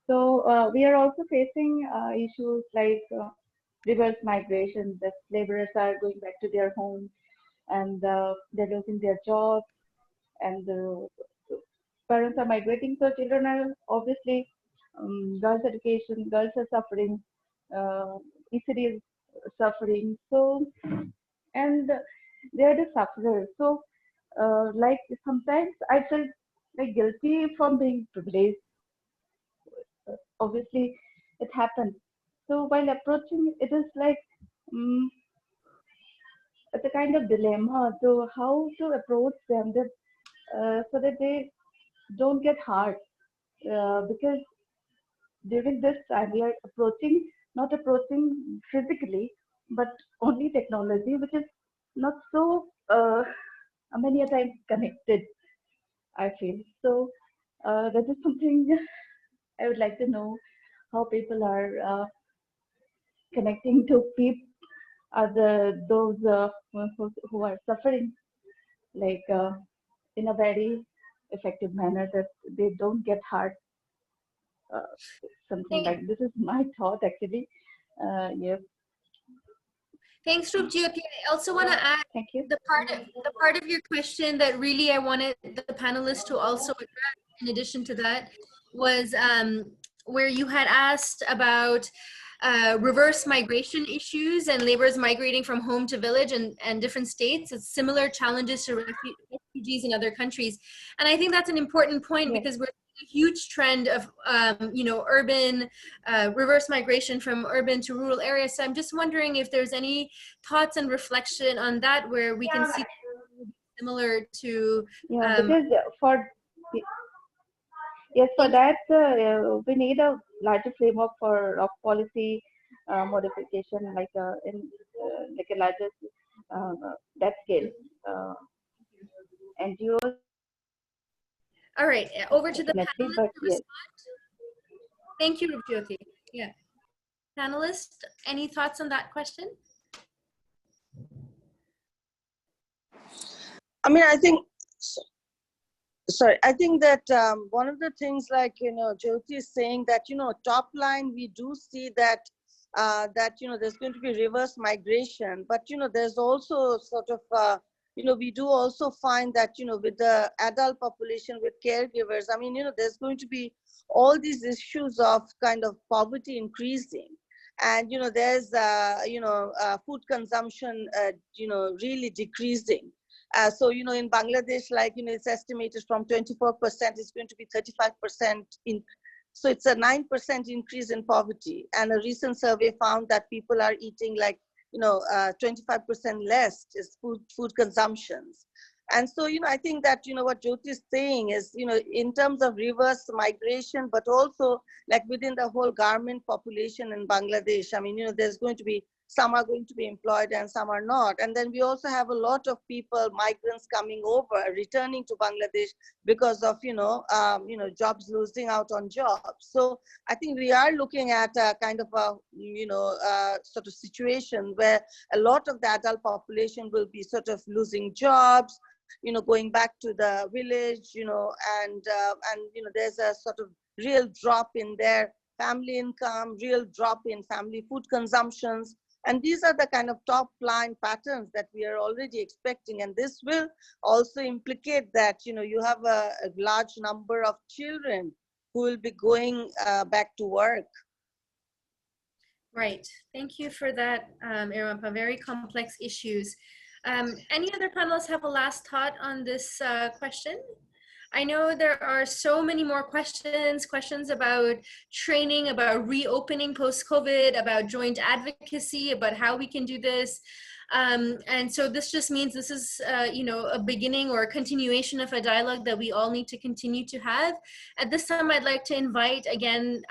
So we are also facing issues like reverse migration. The laborers are going back to their homes, and they're losing their jobs, and the parents are migrating. So children are obviously, girls' education, girls are suffering, ECD is suffering. So, and they're the sufferers. So, like sometimes I felt like guilty from being privileged. Obviously, it happened. So while approaching, it is like it's a kind of dilemma to how to approach them that, so that they don't get hurt. Because during this time we are not approaching physically, but only technology, which is not so many a times connected, I feel. So that is something I would like to know, how people are connecting to people, those who are suffering, like in a very effective manner, that they don't get hurt. Something like this is my thought, actually. Yes. Thanks, Rupjyoti. I also want to add the part of your question that really I wanted the panelists to also address, in addition to that, was where you had asked about reverse migration issues and laborers migrating from home to village and different states. It's similar challenges to refugees in other countries. And I think that's an important point, because we're seeing a huge trend of, urban reverse migration from urban to rural areas. So I'm just wondering if there's any thoughts and reflection on that, where we can see similar to. Because for that, we need a larger framework of policy modification, like like a larger that scale. NGOs. All right, over to the panelists to yes. respond. Thank you, Rupjyoti. Yeah. Panelists, any thoughts on that question? I mean, I think, I think that one of the things, like, Jyoti is saying that, top line, we do see that, there's going to be reverse migration, but, there's also sort of, we do also find that, with the adult population, with caregivers, I mean, there's going to be all these issues of kind of poverty increasing. And, there's, food consumption, really decreasing. So, in Bangladesh, like, it's estimated from 24%, it's going to be 35%. So it's a 9% increase in poverty. And a recent survey found that people are eating like, 25% less is food consumptions. And so, I think that, what Jyoti is saying is, in terms of reverse migration, but also like within the whole garment population in Bangladesh, I mean, there's going to be, some are going to be employed and some are not. And then we also have a lot of people, migrants coming over, returning to Bangladesh because of, jobs, losing out on jobs. So I think we are looking at a kind of a, sort of situation where a lot of the adult population will be sort of losing jobs, going back to the village, and there's a sort of real drop in their family income, real drop in family food consumptions. And these are the kind of top line patterns that we are already expecting. And this will also implicate that, you have a large number of children who will be going back to work. Right. Thank you for that, Irmapa. Very complex issues. Any other panelists have a last thought on this question? I know there are so many more questions about training, about reopening post-COVID, about joint advocacy, about how we can do this. And so this just means this is, a beginning or a continuation of a dialogue that we all need to continue to have. At this time, I'd like to invite again,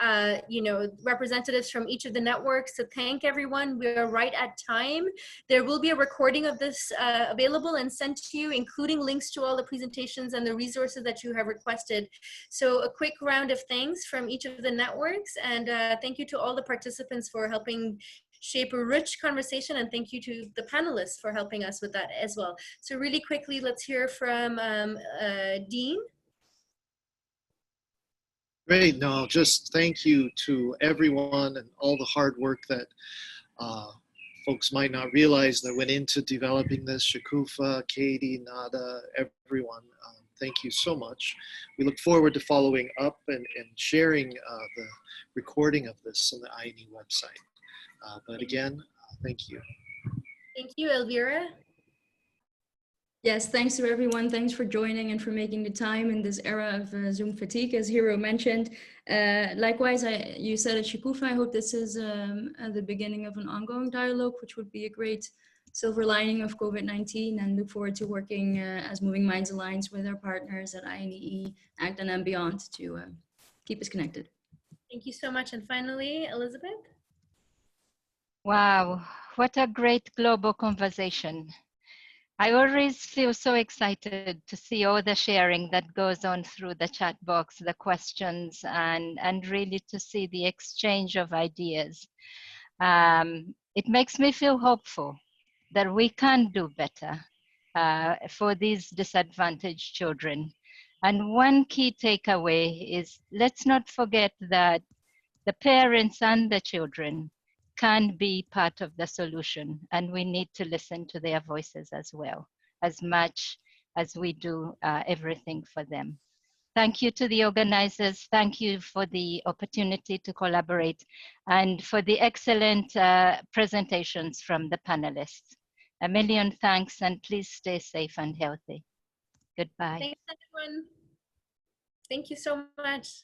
representatives from each of the networks to thank everyone. We are right at time. There will be a recording of this available and sent to you, including links to all the presentations and the resources that you have requested. So a quick round of thanks from each of the networks, and thank you to all the participants for helping shape a rich conversation, and thank you to the panelists for helping us with that as well. So really quickly, let's hear from Dean. Great, no, just thank you to everyone and all the hard work that folks might not realize that went into developing this. Shakufa, Katie, Nada, everyone, thank you so much. We look forward to following up and sharing the recording of this on the INEE website. But again, thank you. Thank you, Elvira. Yes, thanks to everyone. Thanks for joining and for making the time in this era of Zoom fatigue, as Hiro mentioned. Likewise, you said at Shakufa, I hope this is the beginning of an ongoing dialogue, which would be a great silver lining of COVID-19, and look forward to working as Moving Minds Alliance with our partners at INEE, ECDAN, and beyond to keep us connected. Thank you so much. And finally, Elizabeth. Wow, what a great global conversation. I always feel so excited to see all the sharing that goes on through the chat box, the questions, and really to see the exchange of ideas. It makes me feel hopeful that we can do better for these disadvantaged children. And one key takeaway is, let's not forget that the parents and the children can be part of the solution, and we need to listen to their voices as well, as much as we do everything for them. Thank you to the organizers. Thank you for the opportunity to collaborate and for the excellent presentations from the panelists. A million thanks, and please stay safe and healthy. Goodbye. Thanks, everyone. Thank you so much.